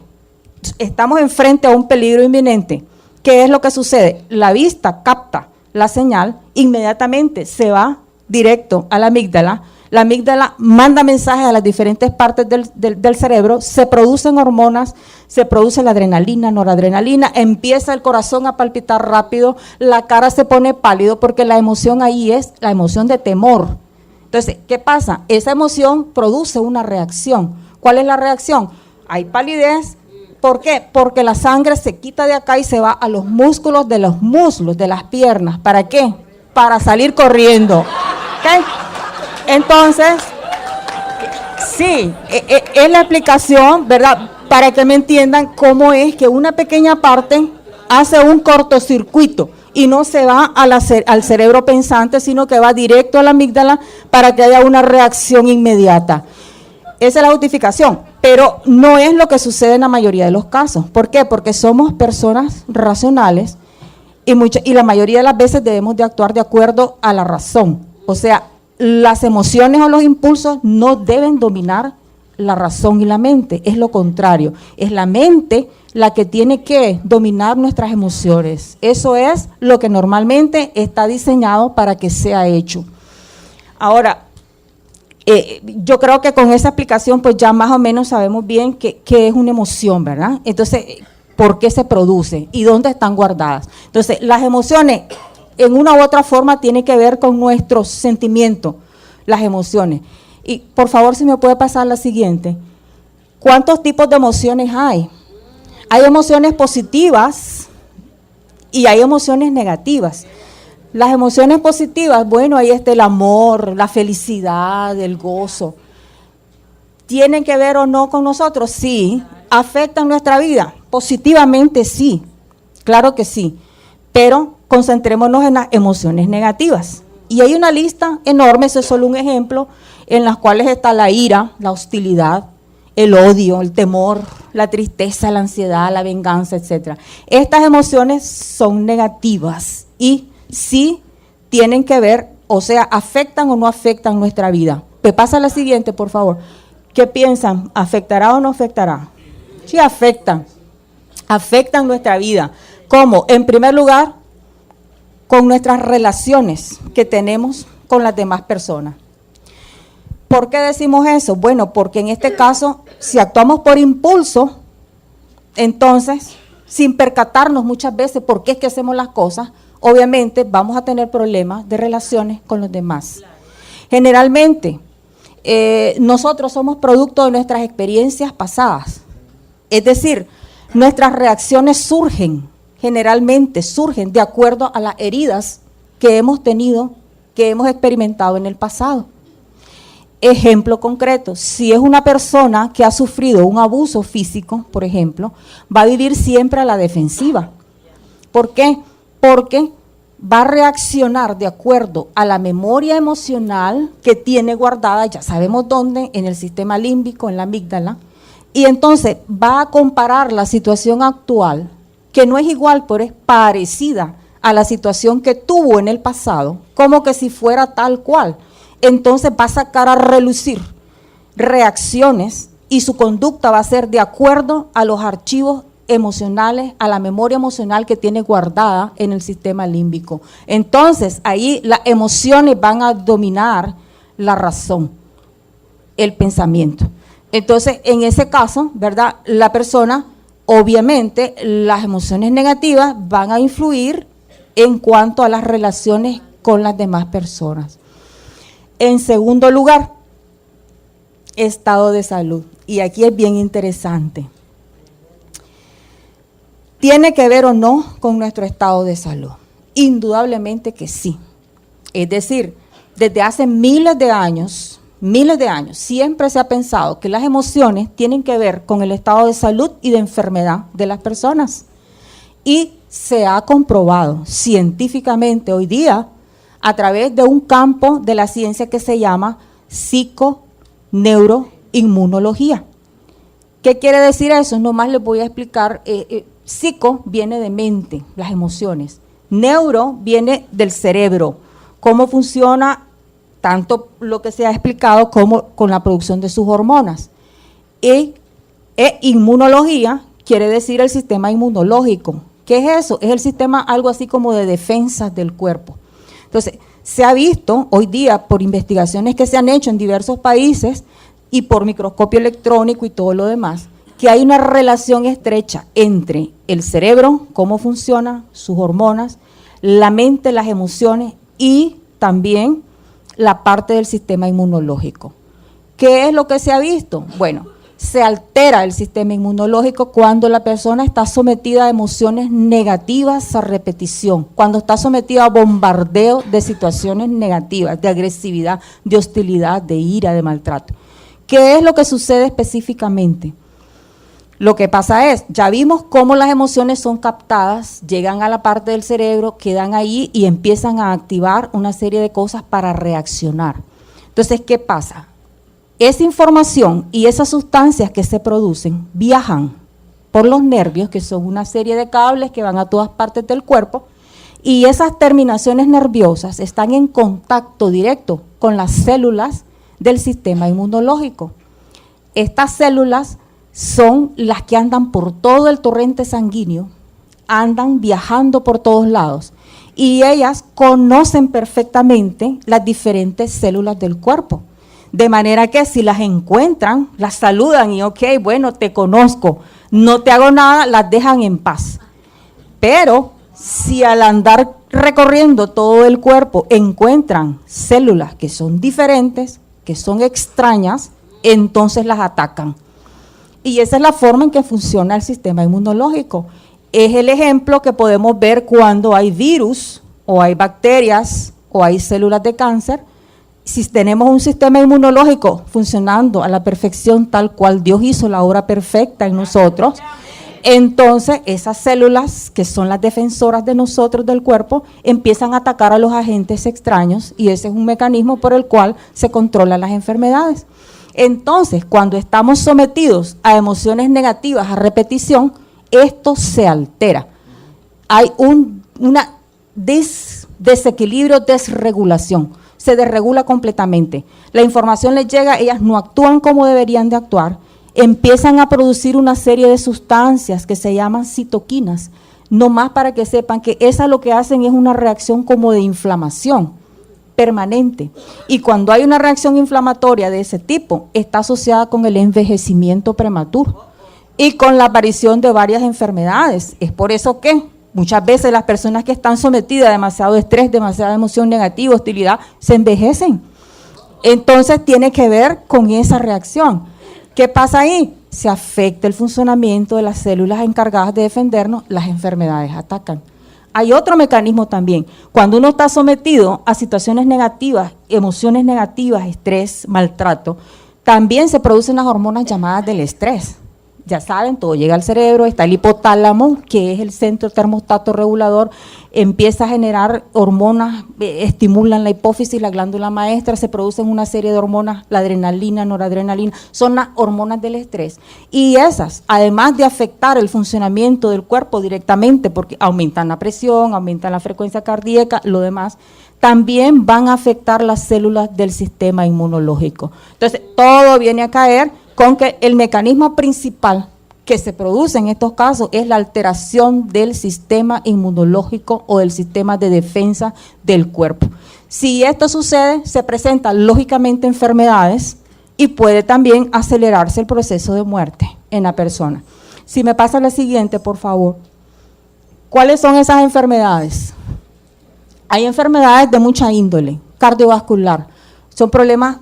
Estamos enfrente a un peligro inminente. ¿Qué es lo que sucede? La vista capta la señal, inmediatamente se va directo a la amígdala. La amígdala manda mensajes a las diferentes partes del cerebro, se producen hormonas, se produce la adrenalina, noradrenalina, empieza el corazón a palpitar rápido, la cara se pone pálido porque la emoción ahí es la emoción de temor. Entonces, ¿qué pasa? Esa emoción produce una reacción. ¿Cuál es la reacción? Hay palidez. ¿Por qué? Porque la sangre se quita de acá y se va a los muslos, de las piernas. ¿Para qué? Para salir corriendo. ¿Okay? Entonces, sí, es la explicación, ¿verdad? Para que me entiendan cómo es que una pequeña parte hace un cortocircuito y no se va al cerebro pensante, sino que va directo a la amígdala para que haya una reacción inmediata. Esa es la justificación, pero no es lo que sucede en la mayoría de los casos. ¿Por qué? Porque somos personas racionales y la mayoría de las veces debemos de actuar de acuerdo a la razón. O sea, las emociones o los impulsos no deben dominar la razón y la mente, es lo contrario. Es la mente la que tiene que dominar nuestras emociones. Eso es lo que normalmente está diseñado para que sea hecho. Ahora, yo creo que con esa explicación pues ya más o menos sabemos bien qué es una emoción, ¿verdad? Entonces, ¿por qué se produce? ¿Y dónde están guardadas? Entonces, las emociones en una u otra forma tienen que ver con nuestros sentimientos, las emociones. Y por favor, si me puede pasar la siguiente. ¿Cuántos tipos de emociones hay? Hay emociones positivas y hay emociones negativas. Las emociones positivas, bueno, ahí está el amor, la felicidad, el gozo. ¿Tienen que ver o no con nosotros? Sí. ¿Afectan nuestra vida? Positivamente sí, claro que sí. Pero concentrémonos en las emociones negativas. Y hay una lista enorme, eso es solo un ejemplo, en las cuales está la ira, la hostilidad, el odio, el temor, la tristeza, la ansiedad, la venganza, etc. Estas emociones son negativas y sí tienen que ver, o sea, afectan o no afectan nuestra vida. Me pasa la siguiente, por favor. ¿Qué piensan? ¿Afectará o no afectará? Sí, afectan nuestra vida. ¿Cómo? En primer lugar, con nuestras relaciones que tenemos con las demás personas. ¿Por qué decimos eso? Bueno, porque en este caso, si actuamos por impulso, entonces, sin percatarnos muchas veces por qué es que hacemos las cosas, obviamente vamos a tener problemas de relaciones con los demás. Generalmente, nosotros somos producto de nuestras experiencias pasadas. Es decir, nuestras reacciones generalmente surgen de acuerdo a las heridas que hemos tenido, que hemos experimentado en el pasado. Ejemplo concreto, si es una persona que ha sufrido un abuso físico, por ejemplo, va a vivir siempre a la defensiva. ¿Por qué? Porque va a reaccionar de acuerdo a la memoria emocional que tiene guardada, ya sabemos dónde, en el sistema límbico, en la amígdala, y entonces va a comparar la situación actual, que no es igual, pero es parecida a la situación que tuvo en el pasado, como que si fuera tal cual. Entonces va a sacar a relucir reacciones y su conducta va a ser de acuerdo a los archivos emocionales, a la memoria emocional que tiene guardada en el sistema límbico. Entonces ahí las emociones van a dominar la razón, el pensamiento. Entonces en ese caso, ¿verdad? La persona, obviamente las emociones negativas van a influir en cuanto a las relaciones con las demás personas. En segundo lugar, estado de salud. Y aquí es bien interesante. ¿Tiene que ver o no con nuestro estado de salud? Indudablemente que sí. Es decir, desde hace miles de años, siempre se ha pensado que las emociones tienen que ver con el estado de salud y de enfermedad de las personas. Y se ha comprobado científicamente hoy día a través de un campo de la ciencia que se llama psiconeuroinmunología. ¿Qué quiere decir eso? Nomás les voy a explicar. Psico viene de mente, las emociones. Neuro viene del cerebro. Cómo funciona tanto lo que se ha explicado como con la producción de sus hormonas. Inmunología quiere decir el sistema inmunológico. ¿Qué es eso? Es el sistema algo así como de defensa del cuerpo. Entonces, se ha visto hoy día por investigaciones que se han hecho en diversos países y por microscopio electrónico y todo lo demás, que hay una relación estrecha entre el cerebro, cómo funciona, sus hormonas, la mente, las emociones y también la parte del sistema inmunológico. ¿Qué es lo que se ha visto? Bueno, se altera el sistema inmunológico cuando la persona está sometida a emociones negativas a repetición, cuando está sometida a bombardeo de situaciones negativas, de agresividad, de hostilidad, de ira, de maltrato. ¿Qué es lo que sucede específicamente? Lo que pasa es, ya vimos cómo las emociones son captadas, llegan a la parte del cerebro, quedan ahí y empiezan a activar una serie de cosas para reaccionar. Entonces, ¿qué pasa? esa información y esas sustancias que se producen viajan por los nervios, que son una serie de cables que van a todas partes del cuerpo, y esas terminaciones nerviosas están en contacto directo con las células del sistema inmunológico. Estas células son las que andan por todo el torrente sanguíneo, andan viajando por todos lados, y ellas conocen perfectamente las diferentes células del cuerpo. De manera que si las encuentran, las saludan y ok, bueno, te conozco, no te hago nada, las dejan en paz. Pero si al andar recorriendo todo el cuerpo encuentran células que son diferentes, que son extrañas, entonces las atacan. Y esa es la forma en que funciona el sistema inmunológico. Es el ejemplo que podemos ver cuando hay virus, o hay bacterias, o hay células de cáncer. Si tenemos un sistema inmunológico funcionando a la perfección tal cual Dios hizo la obra perfecta en nosotros, entonces esas células que son las defensoras de nosotros del cuerpo empiezan a atacar a los agentes extraños, y ese es un mecanismo por el cual se controlan las enfermedades. Entonces, cuando estamos sometidos a emociones negativas a repetición, esto se altera. Hay una desequilibrio, desregulación. Se desregula completamente. La información les llega, ellas no actúan como deberían de actuar, empiezan a producir una serie de sustancias que se llaman citoquinas, no más para que sepan que esas lo que hacen es una reacción como de inflamación permanente. Y cuando hay una reacción inflamatoria de ese tipo, está asociada con el envejecimiento prematuro y con la aparición de varias enfermedades. Es por eso que muchas veces las personas que están sometidas a demasiado estrés, demasiada emoción negativa, hostilidad, se envejecen. Entonces tiene que ver con esa reacción. ¿Qué pasa ahí? Se afecta el funcionamiento de las células encargadas de defendernos, las enfermedades atacan. Hay otro mecanismo también. Cuando uno está sometido a situaciones negativas, emociones negativas, estrés, maltrato, también se producen las hormonas llamadas del estrés. Ya saben, todo llega al cerebro, está el hipotálamo, que es el centro termostato regulador, empieza a generar hormonas, estimulan la hipófisis, la glándula maestra, se producen una serie de hormonas, la adrenalina, noradrenalina, son las hormonas del estrés. Y esas, además de afectar el funcionamiento del cuerpo directamente, porque aumentan la presión, aumentan la frecuencia cardíaca, lo demás, también van a afectar las células del sistema inmunológico. Entonces, todo viene a caer con que el mecanismo principal que se produce en estos casos es la alteración del sistema inmunológico o del sistema de defensa del cuerpo. Si esto sucede, se presentan lógicamente enfermedades y puede también acelerarse el proceso de muerte en la persona. Si me pasa la siguiente, por favor. ¿Cuáles son esas enfermedades? Hay enfermedades de mucha índole, cardiovascular, son problemas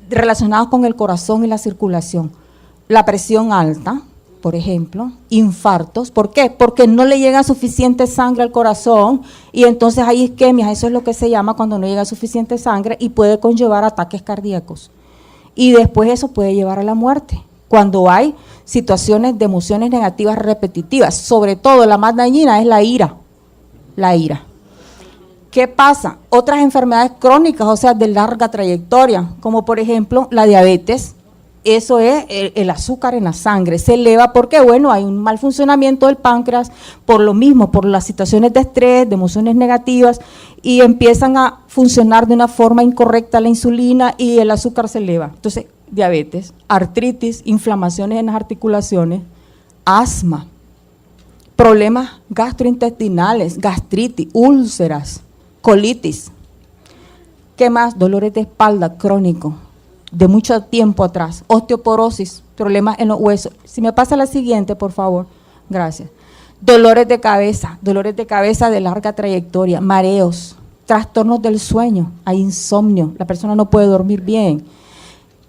relacionados con el corazón y la circulación. La presión alta, por ejemplo, infartos. ¿Por qué? Porque no le llega suficiente sangre al corazón y entonces hay isquemias, eso es lo que se llama cuando no llega suficiente sangre y puede conllevar ataques cardíacos. Y después eso puede llevar a la muerte. Cuando hay situaciones de emociones negativas repetitivas, sobre todo la más dañina es la ira. La ira. ¿Qué pasa? Otras enfermedades crónicas, o sea, de larga trayectoria, como por ejemplo la diabetes, eso es el azúcar en la sangre, se eleva porque, bueno, hay un mal funcionamiento del páncreas, por lo mismo, por las situaciones de estrés, de emociones negativas, y empiezan a funcionar de una forma incorrecta la insulina y el azúcar se eleva. Entonces, diabetes, artritis, inflamaciones en las articulaciones, asma, problemas gastrointestinales, gastritis, úlceras, colitis. ¿Qué más? Dolores de espalda crónicos, de mucho tiempo atrás, osteoporosis, problemas en los huesos. Si me pasa la siguiente, por favor. Gracias. Dolores de cabeza de larga trayectoria, mareos, trastornos del sueño, hay insomnio, la persona no puede dormir bien.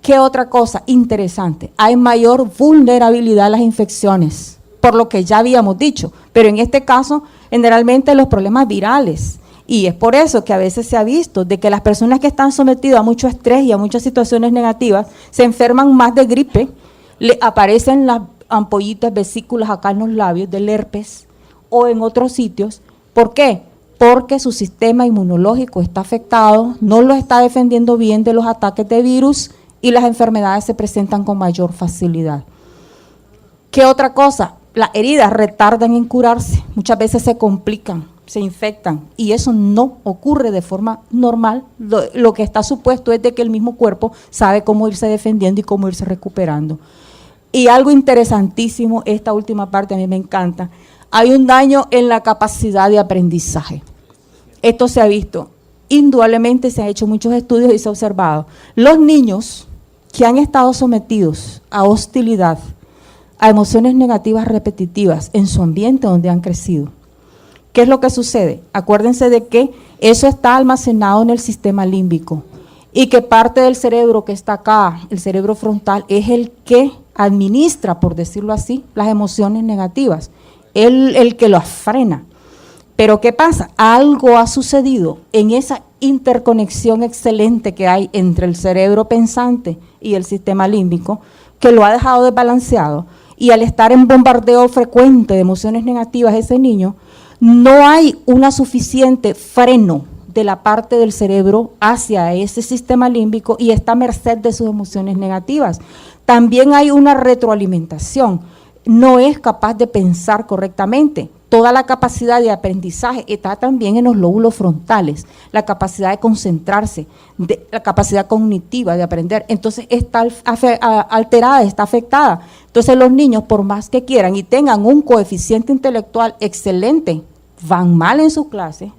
¿Qué otra cosa interesante? Hay mayor vulnerabilidad a las infecciones, por lo que ya habíamos dicho, pero en este caso, generalmente los problemas virales. Y es por eso que a veces se ha visto de que las personas que están sometidas a mucho estrés y a muchas situaciones negativas se enferman más de gripe, le aparecen las ampollitas, vesículas acá en los labios del herpes o en otros sitios. ¿Por qué? Porque su sistema inmunológico está afectado, no lo está defendiendo bien de los ataques de virus y las enfermedades se presentan con mayor facilidad. ¿Qué otra cosa? Las heridas retardan en curarse, muchas veces se complican, se infectan, y eso no ocurre de forma normal. Lo que está supuesto es de que el mismo cuerpo sabe cómo irse defendiendo y cómo irse recuperando. Y algo interesantísimo, esta última parte a mí me encanta, hay un daño en la capacidad de aprendizaje. Esto se ha visto, indudablemente se han hecho muchos estudios y se ha observado. Los niños que han estado sometidos a hostilidad, a emociones negativas repetitivas en su ambiente donde han crecido, ¿qué es lo que sucede? Acuérdense de que eso está almacenado en el sistema límbico y que parte del cerebro que está acá, el cerebro frontal, es el que administra, por decirlo así, las emociones negativas, el que las frena. Pero ¿qué pasa? Algo ha sucedido en esa interconexión excelente que hay entre el cerebro pensante y el sistema límbico, que lo ha dejado desbalanceado, y al estar en bombardeo frecuente de emociones negativas ese niño, no hay una suficiente freno de la parte del cerebro hacia ese sistema límbico y está a merced de sus emociones negativas. También hay una retroalimentación, no es capaz de pensar correctamente. Toda la capacidad de aprendizaje está también en los lóbulos frontales, la capacidad de concentrarse, la capacidad cognitiva de aprender, entonces está alterada, está afectada. Entonces los niños, por más que quieran y tengan un coeficiente intelectual excelente, van mal en sus clases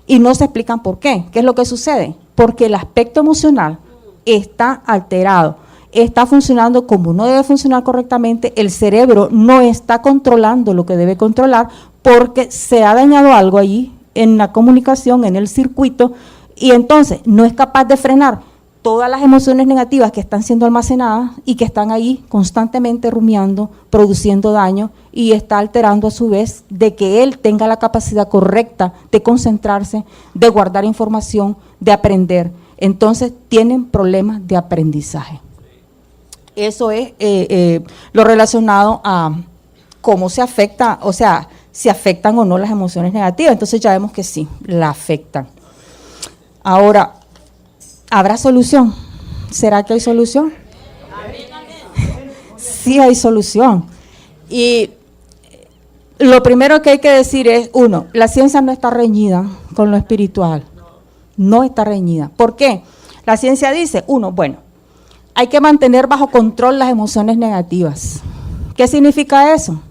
y no se explican por qué. ¿Qué es lo que sucede? Porque el aspecto emocional está alterado, está funcionando como no debe funcionar correctamente, el cerebro no está controlando lo que debe controlar porque se ha dañado algo allí en la comunicación, en el circuito, y entonces no es capaz de frenar todas las emociones negativas que están siendo almacenadas y que están ahí constantemente rumiando, produciendo daño, y está alterando a su vez de que él tenga la capacidad correcta de concentrarse, de guardar información, de aprender. Entonces tienen problemas de aprendizaje. Eso es lo relacionado a cómo se afecta, o sea, si afectan o no las emociones negativas. Entonces ya vemos que sí, la afectan. Ahora, ¿habrá solución? ¿Será que hay solución? Sí hay solución. Y lo primero que hay que decir es, uno, la ciencia no está reñida con lo espiritual. No está reñida. ¿Por qué? La ciencia dice, uno, bueno, hay que mantener bajo control las emociones negativas. ¿Qué significa eso?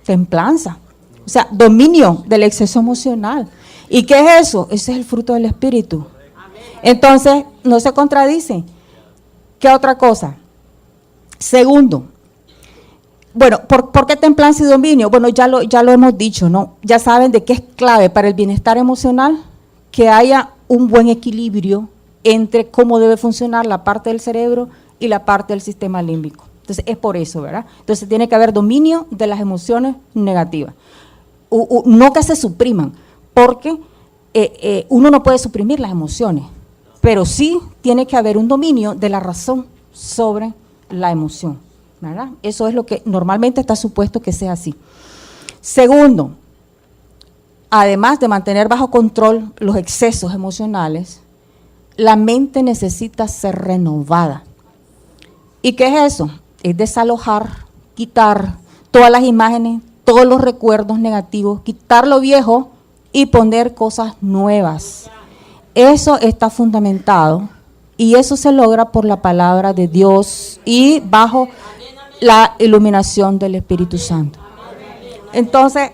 Templanza. O sea, dominio del exceso emocional. ¿Y qué es eso? Ese es el fruto del espíritu. Entonces, no se contradice. ¿Qué otra cosa? Segundo, bueno, ¿por qué templanza y dominio? Bueno, ya lo hemos dicho, ¿no? Ya saben de qué es clave para el bienestar emocional, que haya un buen equilibrio entre cómo debe funcionar la parte del cerebro y la parte del sistema límbico. Entonces, es por eso, ¿verdad? Entonces, tiene que haber dominio de las emociones negativas. No que se supriman, porque uno no puede suprimir las emociones, pero sí tiene que haber un dominio de la razón sobre la emoción, ¿verdad? Eso es lo que normalmente está supuesto que sea así. Segundo, además de mantener bajo control los excesos emocionales, la mente necesita ser renovada. ¿Y qué es eso? Es desalojar, quitar todas las imágenes, todos los recuerdos negativos, quitar lo viejo y poner cosas nuevas. Eso está fundamentado y eso se logra por la palabra de Dios y bajo la iluminación del Espíritu Santo. Entonces,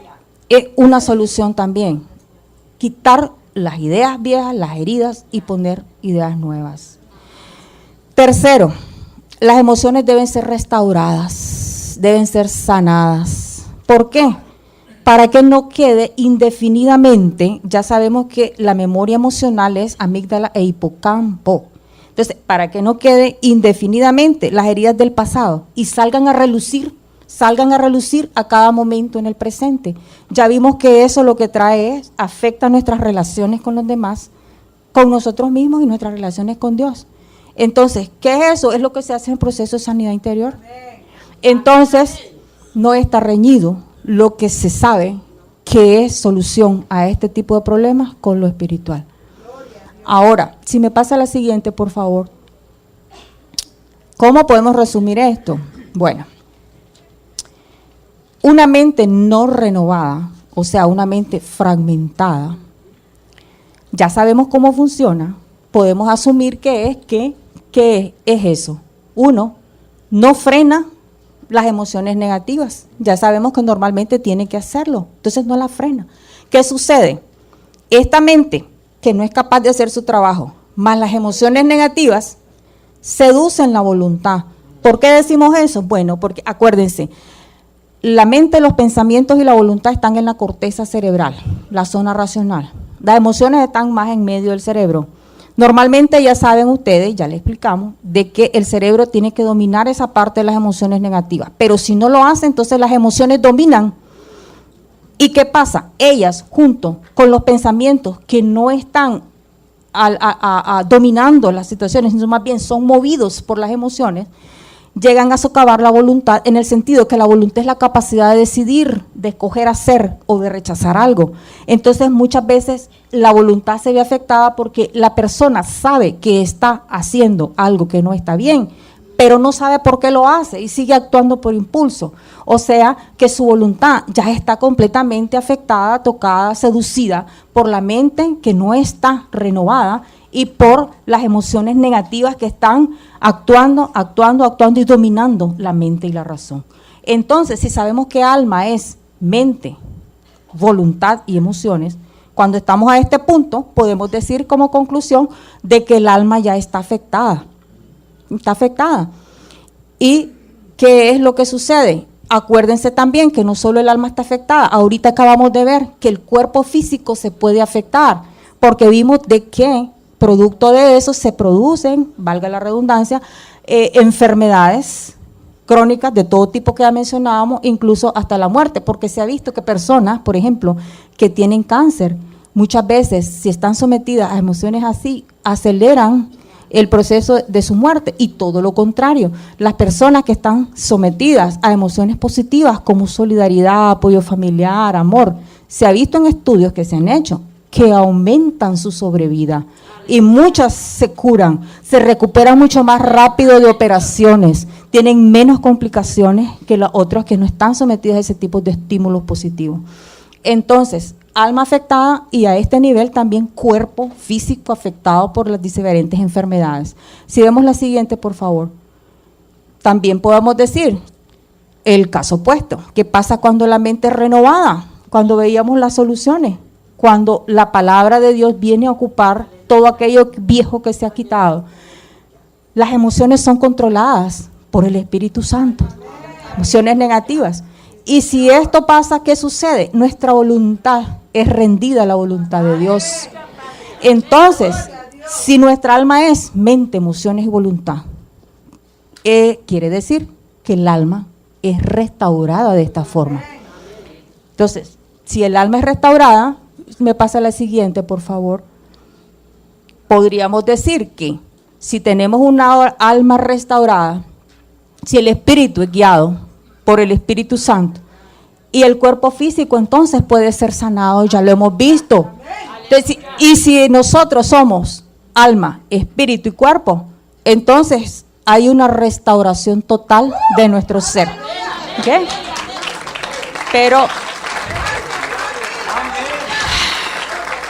es una solución también, quitar las ideas viejas, las heridas y poner ideas nuevas. Tercero, las emociones deben ser restauradas, deben ser sanadas. ¿Por qué? Para que no quede indefinidamente, ya sabemos que la memoria emocional es amígdala e hipocampo. Entonces, para que no quede indefinidamente las heridas del pasado y salgan a relucir a cada momento en el presente. Ya vimos que eso lo que trae es, afecta nuestras relaciones con los demás, con nosotros mismos y nuestras relaciones con Dios. Entonces, ¿qué es eso? Es lo que se hace en el proceso de sanidad interior. Entonces, no está reñido lo que se sabe que es solución a este tipo de problemas con lo espiritual. Ahora, si me pasa la siguiente, por favor. ¿Cómo podemos resumir esto? Bueno, una mente no renovada, o sea, una mente fragmentada, ya sabemos cómo funciona, podemos asumir que es eso. Uno, no frena las emociones negativas, ya sabemos que normalmente tiene que hacerlo, entonces no la frena. ¿Qué sucede? Esta mente que no es capaz de hacer su trabajo, más las emociones negativas, seducen la voluntad. ¿Por qué decimos eso? Bueno, porque acuérdense, la mente, los pensamientos y la voluntad están en la corteza cerebral, la zona racional. Las emociones están más en medio del cerebro. Normalmente ya saben ustedes, ya les explicamos, de que el cerebro tiene que dominar esa parte de las emociones negativas. Pero si no lo hace, entonces las emociones dominan. ¿Y qué pasa? Ellas, junto con los pensamientos que no están dominando las situaciones, sino más bien son movidos por las emociones, llegan a socavar la voluntad, en el sentido que la voluntad es la capacidad de decidir, de escoger hacer o de rechazar algo. Entonces muchas veces la voluntad se ve afectada porque la persona sabe que está haciendo algo que no está bien, pero no sabe por qué lo hace y sigue actuando por impulso. O sea que su voluntad ya está completamente afectada, tocada, seducida por la mente que no está renovada y por las emociones negativas que están actuando y dominando la mente y la razón. Entonces, si sabemos que alma es mente, voluntad y emociones, cuando estamos a este punto, podemos decir como conclusión de que el alma ya está afectada. Está afectada. ¿Y qué es lo que sucede? Acuérdense también que no solo el alma está afectada, ahorita acabamos de ver que el cuerpo físico se puede afectar, porque vimos de que producto de eso se producen, valga la redundancia, enfermedades crónicas de todo tipo que ya mencionábamos, incluso hasta la muerte, porque se ha visto que personas, por ejemplo, que tienen cáncer, muchas veces, si están sometidas a emociones así, aceleran el proceso de su muerte, y todo lo contrario, las personas que están sometidas a emociones positivas como solidaridad, apoyo familiar, amor, se ha visto en estudios que se han hecho que aumentan su sobrevida y muchas se curan, se recuperan mucho más rápido de operaciones, tienen menos complicaciones que las otras que no están sometidas a ese tipo de estímulos positivos. Entonces, alma afectada y a este nivel también cuerpo físico afectado por las diferentes enfermedades. Si vemos la siguiente, por favor. También podemos decir el caso opuesto. ¿Qué pasa cuando la mente es renovada? Cuando veíamos las soluciones, cuando la palabra de Dios viene a ocupar todo aquello viejo que se ha quitado. Las emociones son controladas por el Espíritu Santo, emociones negativas. Y si esto pasa, ¿qué sucede? Nuestra voluntad es rendida a la voluntad de Dios. Entonces, si nuestra alma es mente, emociones y voluntad, quiere decir que el alma es restaurada de esta forma. Entonces, si el alma es restaurada, me pasa la siguiente, por favor. Podríamos decir que si tenemos una alma restaurada, si el espíritu es guiado por el Espíritu Santo y el cuerpo físico entonces puede ser sanado, ya lo hemos visto. Entonces, y si nosotros somos alma, espíritu y cuerpo, entonces hay una restauración total de nuestro ser. ¿Okay? Pero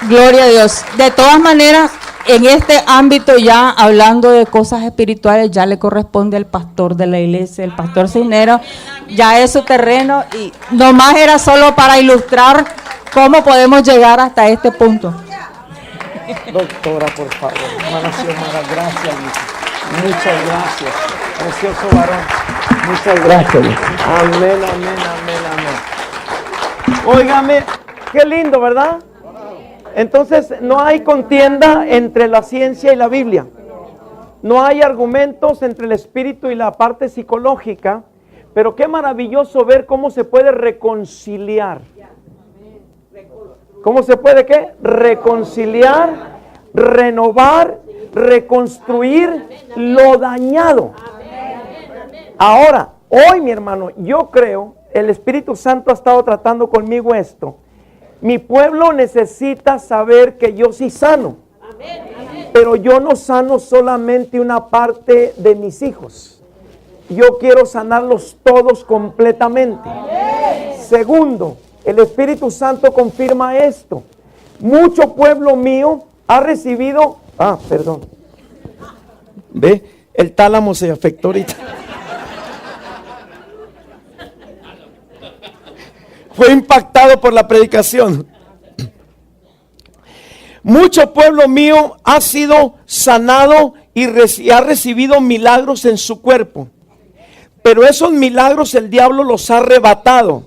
gloria a Dios. De todas maneras, en este ámbito ya hablando de cosas espirituales, ya le corresponde al pastor de la iglesia, el pastor Cisneros, ya es su terreno y nomás era solo para ilustrar cómo podemos llegar hasta este punto. Doctora, por favor. Hermana Xiomara, gracias. Muchas gracias. Precioso varón. Muchas gracias. Amén, amén, amén, amén. Óigame, qué lindo, ¿verdad? Entonces, no hay contienda entre la ciencia y la Biblia. No hay argumentos entre el espíritu y la parte psicológica. Pero qué maravilloso ver cómo se puede reconciliar. ¿Cómo se puede qué? Reconciliar, renovar, reconstruir lo dañado. Ahora, hoy, mi hermano, yo creo, el Espíritu Santo ha estado tratando conmigo esto. Mi pueblo necesita saber que yo sí sano. Pero yo no sano solamente una parte de mis hijos. yo quiero sanarlos todos completamente. Segundo, el Espíritu Santo confirma esto. Mucho pueblo mío ha recibido, perdón. Ve, el tálamo se afectó ahorita. Fue impactado por la predicación. Mucho pueblo mío ha sido sanado y ha recibido milagros en su cuerpo. Pero esos milagros el diablo los ha arrebatado,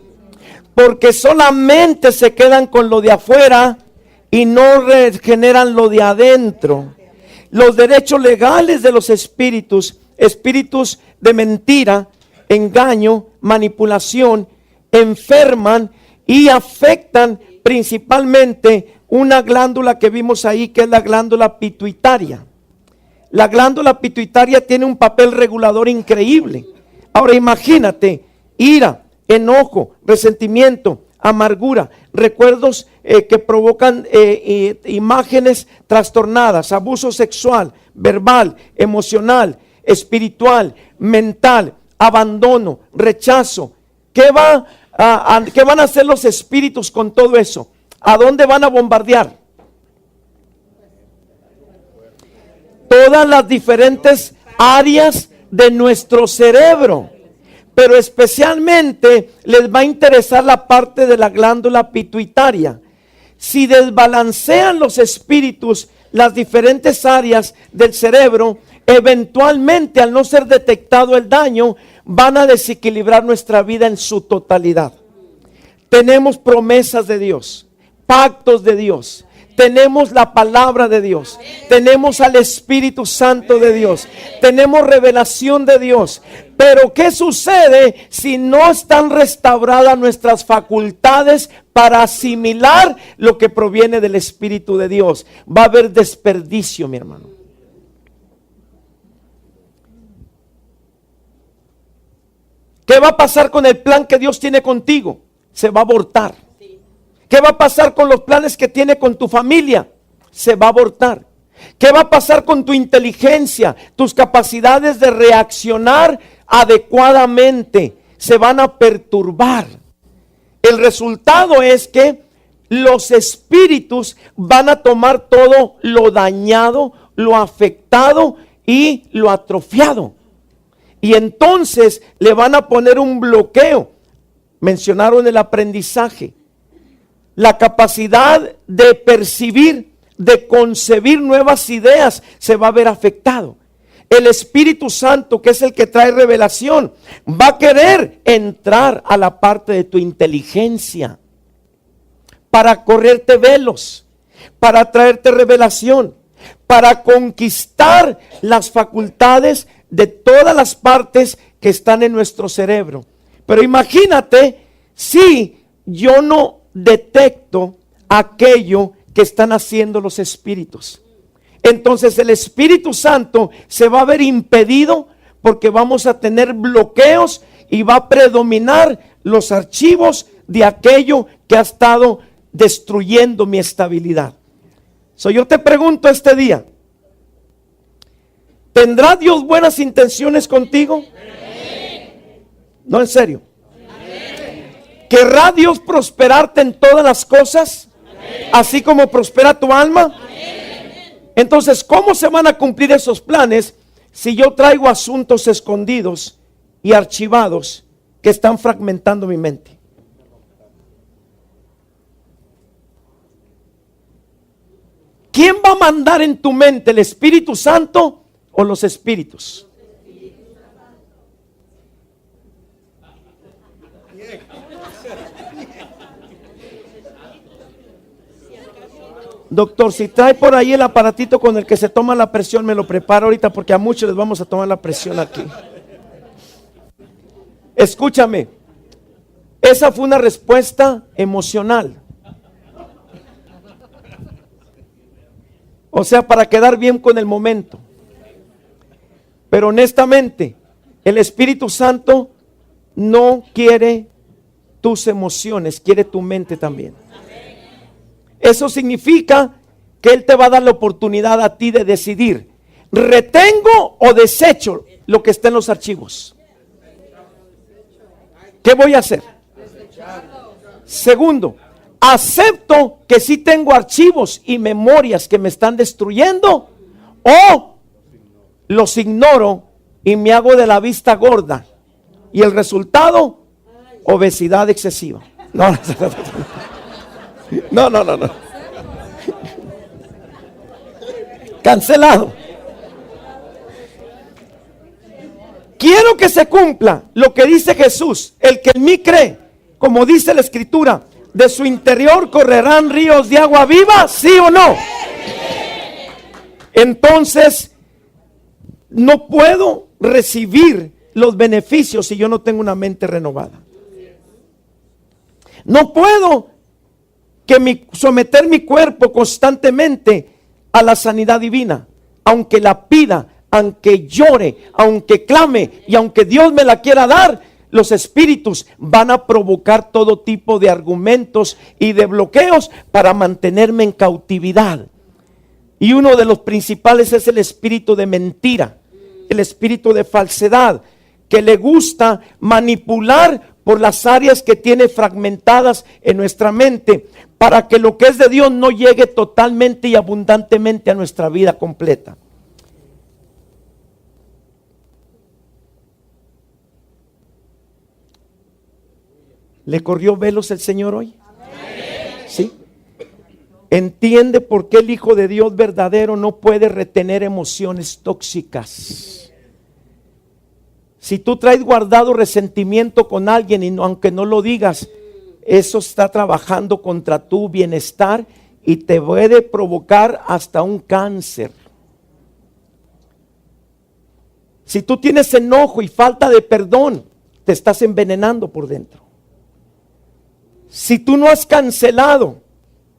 porque solamente se quedan con lo de afuera y no regeneran lo de adentro. Los derechos legales de los espíritus, espíritus de mentira, engaño, manipulación, enferman y afectan principalmente una glándula que vimos ahí, que es la glándula pituitaria. La glándula pituitaria tiene un papel regulador increíble. Ahora imagínate, ira, enojo, resentimiento, amargura, recuerdos que provocan imágenes trastornadas, abuso sexual, verbal, emocional, espiritual, mental, abandono, rechazo. ¿Qué van a hacer los espíritus con todo eso? ¿A dónde van a bombardear? Todas las diferentes áreas de nuestro cerebro, pero especialmente les va a interesar la parte de la glándula pituitaria. Si desbalancean los espíritus las diferentes áreas del cerebro, eventualmente, al no ser detectado el daño, van a desequilibrar nuestra vida en su totalidad. Tenemos promesas de Dios, pactos de Dios, tenemos la palabra de Dios, tenemos al Espíritu Santo de Dios, tenemos revelación de Dios. Pero ¿qué sucede si no están restauradas nuestras facultades para asimilar lo que proviene del Espíritu de Dios? Va a haber desperdicio, mi hermano. ¿Qué va a pasar con el plan que Dios tiene contigo? Se va a abortar. ¿Qué va a pasar con los planes que tiene con tu familia? Se va a abortar. ¿Qué va a pasar con tu inteligencia? Tus capacidades de reaccionar adecuadamente se van a perturbar. El resultado es que los espíritus van a tomar todo lo dañado, lo afectado y lo atrofiado. Y entonces le van a poner un bloqueo. Mencionaron el aprendizaje. La capacidad de percibir, de concebir nuevas ideas se va a ver afectado. El Espíritu Santo, que es el que trae revelación, va a querer entrar a la parte de tu inteligencia para correrte velos, para traerte revelación, para conquistar las facultades de todas las partes que están en nuestro cerebro. Pero imagínate si yo no detecto aquello que están haciendo los espíritus. Entonces el Espíritu Santo se va a ver impedido, porque vamos a tener bloqueos y va a predominar los archivos de aquello que ha estado destruyendo mi estabilidad. Yo te pregunto este día, ¿tendrá Dios buenas intenciones contigo? No, en serio. ¿Querrá Dios prosperarte en todas las cosas? Así como prospera tu alma. Entonces, ¿cómo se van a cumplir esos planes si yo traigo asuntos escondidos y archivados que están fragmentando mi mente? ¿Quién va a mandar en tu mente, el Espíritu Santo o los espíritus? Doctor, si trae por ahí el aparatito con el que se toma la presión, me lo preparo ahorita, porque a muchos les vamos a tomar la presión aquí. Escúchame, esa fue una respuesta emocional. O sea, para quedar bien con el momento. Pero honestamente, el Espíritu Santo no quiere tus emociones, quiere tu mente también. Eso significa que Él te va a dar la oportunidad a ti de decidir, ¿retengo o desecho lo que está en los archivos? ¿qué voy a hacer? Segundo, acepto que sí tengo archivos y memorias que me están destruyendo, o los ignoro y me hago de la vista gorda. Y el resultado, obesidad excesiva. No. Cancelado. Quiero que se cumpla lo que dice Jesús. El que en mí cree, como dice la Escritura, de su interior correrán ríos de agua viva, ¿sí o no? Entonces, no puedo recibir los beneficios si yo no tengo una mente renovada. No puedo someter mi cuerpo constantemente a la sanidad divina, aunque la pida, aunque llore, aunque clame y aunque Dios me la quiera dar. Los espíritus van a provocar todo tipo de argumentos y de bloqueos para mantenerme en cautividad. Y uno de los principales es el espíritu de mentira, el espíritu de falsedad, que le gusta manipular por las áreas que tiene fragmentadas en nuestra mente, para que lo que es de Dios no llegue totalmente y abundantemente a nuestra vida completa. ¿Le corrió velos el Señor hoy? ¿Sí? Entiende por qué el Hijo de Dios verdadero no puede retener emociones tóxicas. Si tú traes guardado resentimiento con alguien y aunque no lo digas, eso está trabajando contra tu bienestar y te puede provocar hasta un cáncer. Si tú tienes enojo y falta de perdón, te estás envenenando por dentro. Si tú no has cancelado,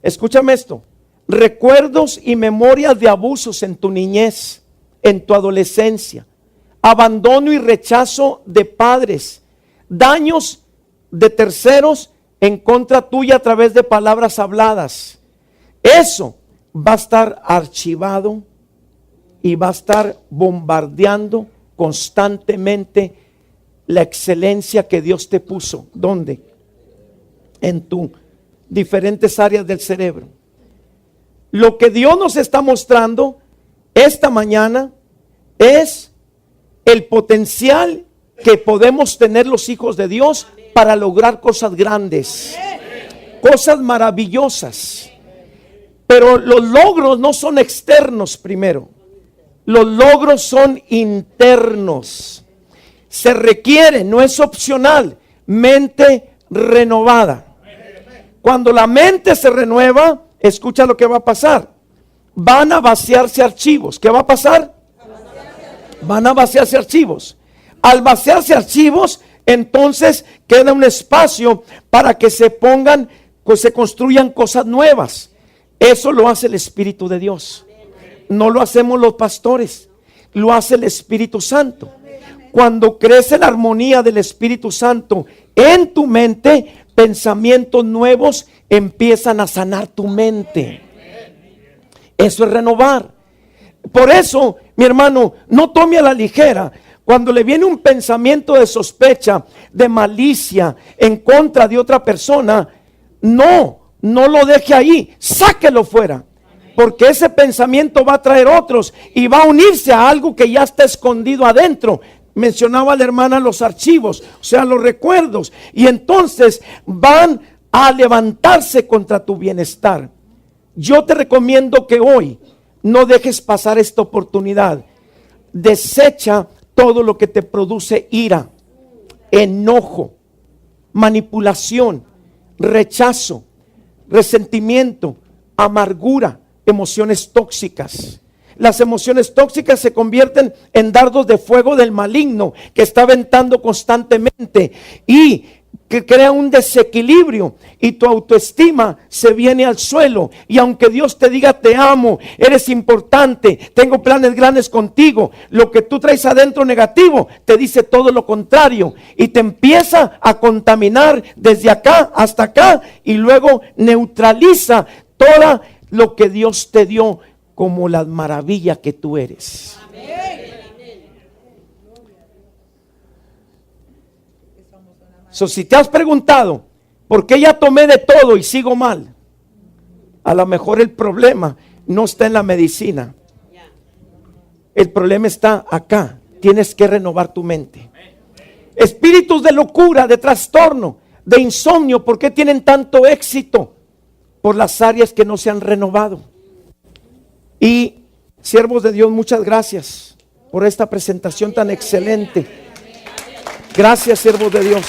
escúchame esto, recuerdos y memorias de abusos en tu niñez, en tu adolescencia, abandono y rechazo de padres, daños de terceros en contra tuya a través de palabras habladas, eso va a estar archivado y va a estar bombardeando constantemente la excelencia que Dios te puso. ¿Dónde? En tus diferentes áreas del cerebro. Lo que Dios nos está mostrando esta mañana es el potencial que podemos tener los hijos de Dios para lograr cosas grandes, cosas maravillosas. Pero los logros no son externos primero, los logros son internos. Se requiere, no es opcional, mente renovada. Cuando la mente se renueva, escucha lo que va a pasar. Van a vaciarse archivos. ¿Qué va a pasar? Van a vaciarse archivos. Al vaciarse archivos, entonces queda un espacio para que se pongan, pues se construyan cosas nuevas. Eso lo hace el Espíritu de Dios. No lo hacemos los pastores, lo hace el Espíritu Santo. Cuando crece la armonía del Espíritu Santo en tu mente, pensamientos nuevos empiezan a sanar tu mente. Eso es renovar. Por eso, mi hermano, no tome a la ligera cuando le viene un pensamiento de sospecha, de malicia en contra de otra persona. No lo deje ahí, sáquelo fuera. Porque ese pensamiento va a traer otros y va a unirse a algo que ya está escondido adentro. Mencionaba la hermana los archivos, o sea, los recuerdos. Y entonces van a levantarse contra tu bienestar. Yo te recomiendo que hoy no dejes pasar esta oportunidad. Desecha todo lo que te produce ira, enojo, manipulación, rechazo, resentimiento, amargura, emociones tóxicas. Las emociones tóxicas se convierten en dardos de fuego del maligno que está aventando constantemente y que crea un desequilibrio y tu autoestima se viene al suelo. Y aunque Dios te diga te amo, eres importante, tengo planes grandes contigo, lo que tú traes adentro negativo te dice todo lo contrario y te empieza a contaminar desde acá hasta acá y luego neutraliza todo lo que Dios te dio como la maravilla que tú eres. So, si te has preguntado, ¿por qué ya tomé de todo y sigo mal? A lo mejor el problema no está en la medicina. El problema está acá. Tienes que renovar tu mente. Espíritus de locura, de trastorno, de insomnio, ¿por qué tienen tanto éxito? Por las áreas que no se han renovado. Y siervos de Dios, muchas gracias por esta presentación tan excelente. Gracias, siervos de Dios.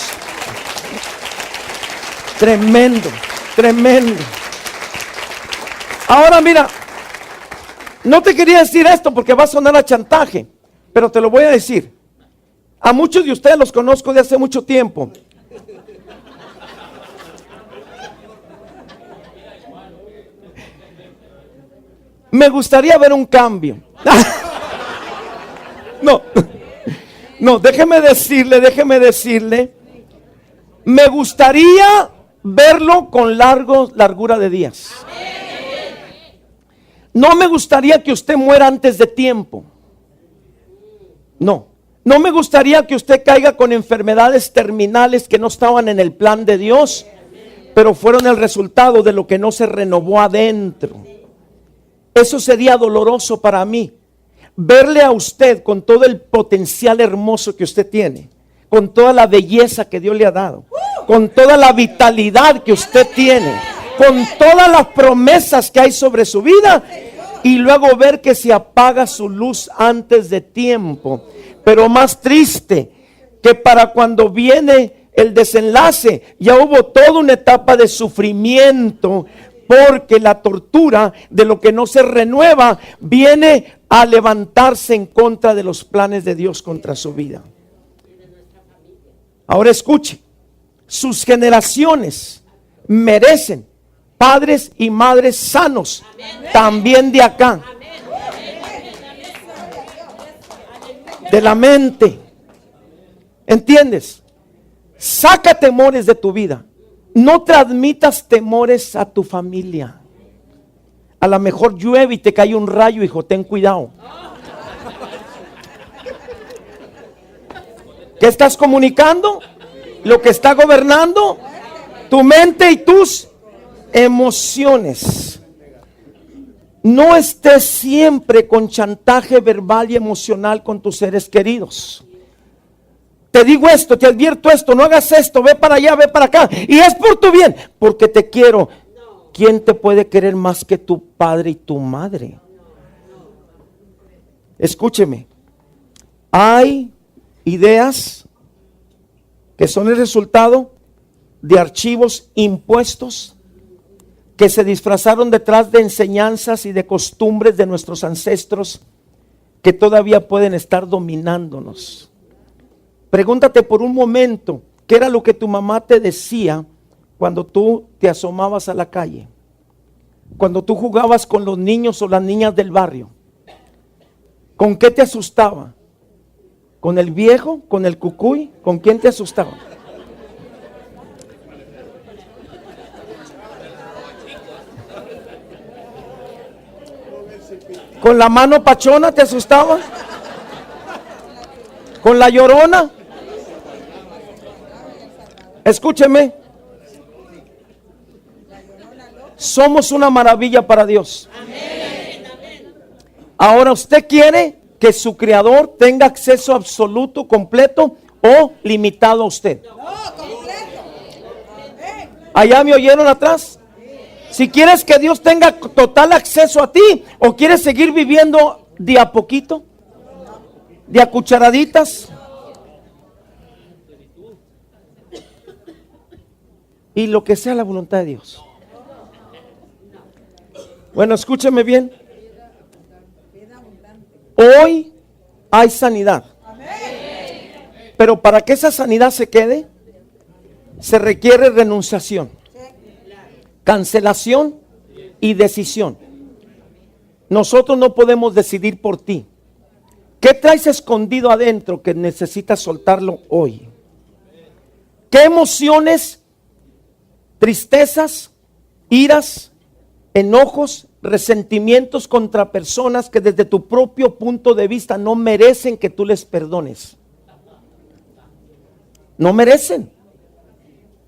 Tremendo, tremendo. Ahora mira, no te quería decir esto porque va a sonar a chantaje, pero te lo voy a decir. A muchos de ustedes los conozco de hace mucho tiempo. Me gustaría ver un cambio. No, déjeme decirle. Me gustaría verlo con largura de días. No me gustaría que usted muera antes de tiempo. No me gustaría que usted caiga con enfermedades terminales que no estaban en el plan de Dios, pero fueron el resultado de lo que no se renovó adentro. Eso sería doloroso para mí. Verle a usted con todo el potencial hermoso que usted tiene, con toda la belleza que Dios le ha dado, con toda la vitalidad que usted tiene, con todas las promesas que hay sobre su vida, y luego ver que se apaga su luz antes de tiempo. Pero más triste, que para cuando viene el desenlace, ya hubo toda una etapa de sufrimiento, porque la tortura de lo que no se renueva viene a levantarse en contra de los planes de Dios contra su vida. Ahora escuche, sus generaciones merecen padres y madres sanos, también de acá, de la mente. ¿Entiendes? Saca temores de tu vida. No transmitas temores a tu familia. A lo mejor llueve y te cae un rayo, hijo, ten cuidado. ¿Qué estás comunicando? Lo que está gobernando tu mente y tus emociones. No estés siempre con chantaje verbal y emocional con tus seres queridos. Te digo esto, te advierto esto, no hagas esto, ve para allá, ve para acá. Y es por tu bien, porque te quiero. ¿Quién te puede querer más que tu padre y tu madre? Escúcheme. Hay ideas que son el resultado de archivos impuestos que se disfrazaron detrás de enseñanzas y de costumbres de nuestros ancestros que todavía pueden estar dominándonos. Pregúntate por un momento, ¿qué era lo que tu mamá te decía cuando tú te asomabas a la calle? Cuando tú jugabas con los niños o las niñas del barrio. ¿Con qué te asustaba? ¿Con el viejo? ¿Con el cucuy? ¿Con quién te asustaba? ¿Con la mano pachona te asustaba? ¿Con la llorona? Escúcheme. Somos una maravilla para Dios. Ahora usted quiere que su creador tenga acceso absoluto, completo o limitado a usted. ¿Allá me oyeron atrás? Si quieres que Dios tenga total acceso a ti, o quieres seguir viviendo de a poquito, de a cucharaditas. Y lo que sea la voluntad de Dios. Bueno, escúcheme bien. Hoy hay sanidad. Pero para que esa sanidad se quede, se requiere renunciación, cancelación y decisión. Nosotros no podemos decidir por ti. ¿Qué traes escondido adentro que necesitas soltarlo hoy? ¿Qué emociones, tristezas, iras, enojos, resentimientos contra personas que desde tu propio punto de vista no merecen que tú les perdones? No merecen.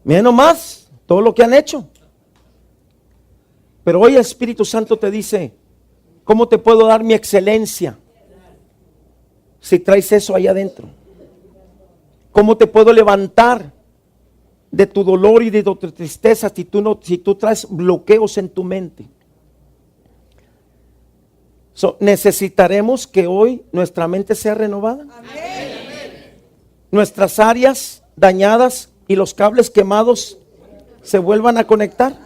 Miren nomás todo lo que han hecho. Pero hoy el Espíritu Santo te dice, ¿cómo te puedo dar mi excelencia si traes eso ahí adentro? ¿Cómo te puedo levantar de tu dolor y de tu tristeza si tú traes bloqueos en tu mente? Necesitaremos que hoy nuestra mente sea renovada. Nuestras áreas dañadas y los cables quemados se vuelvan a conectar.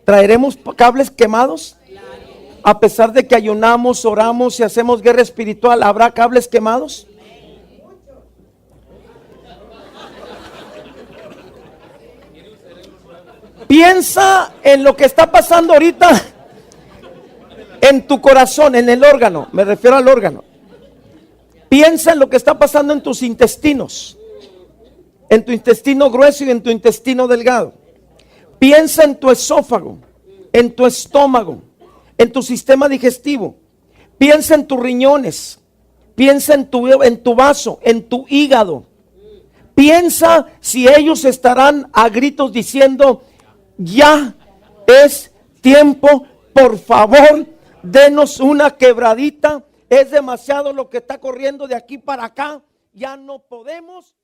¿Traeremos cables quemados? A pesar de que ayunamos, oramos y hacemos guerra espiritual, ¿habrá cables quemados? Piensa en lo que está pasando ahorita en tu corazón, en el órgano, me refiero al órgano. Piensa en lo que está pasando en tus intestinos, en tu intestino grueso y en tu intestino delgado. Piensa en tu esófago, en tu estómago, en tu sistema digestivo. Piensa en tus riñones. Piensa en tu vaso, en tu hígado. Piensa si ellos estarán a gritos diciendo, ya es tiempo, por favor, denos una quebradita. Es demasiado lo que está corriendo de aquí para acá. Ya no podemos.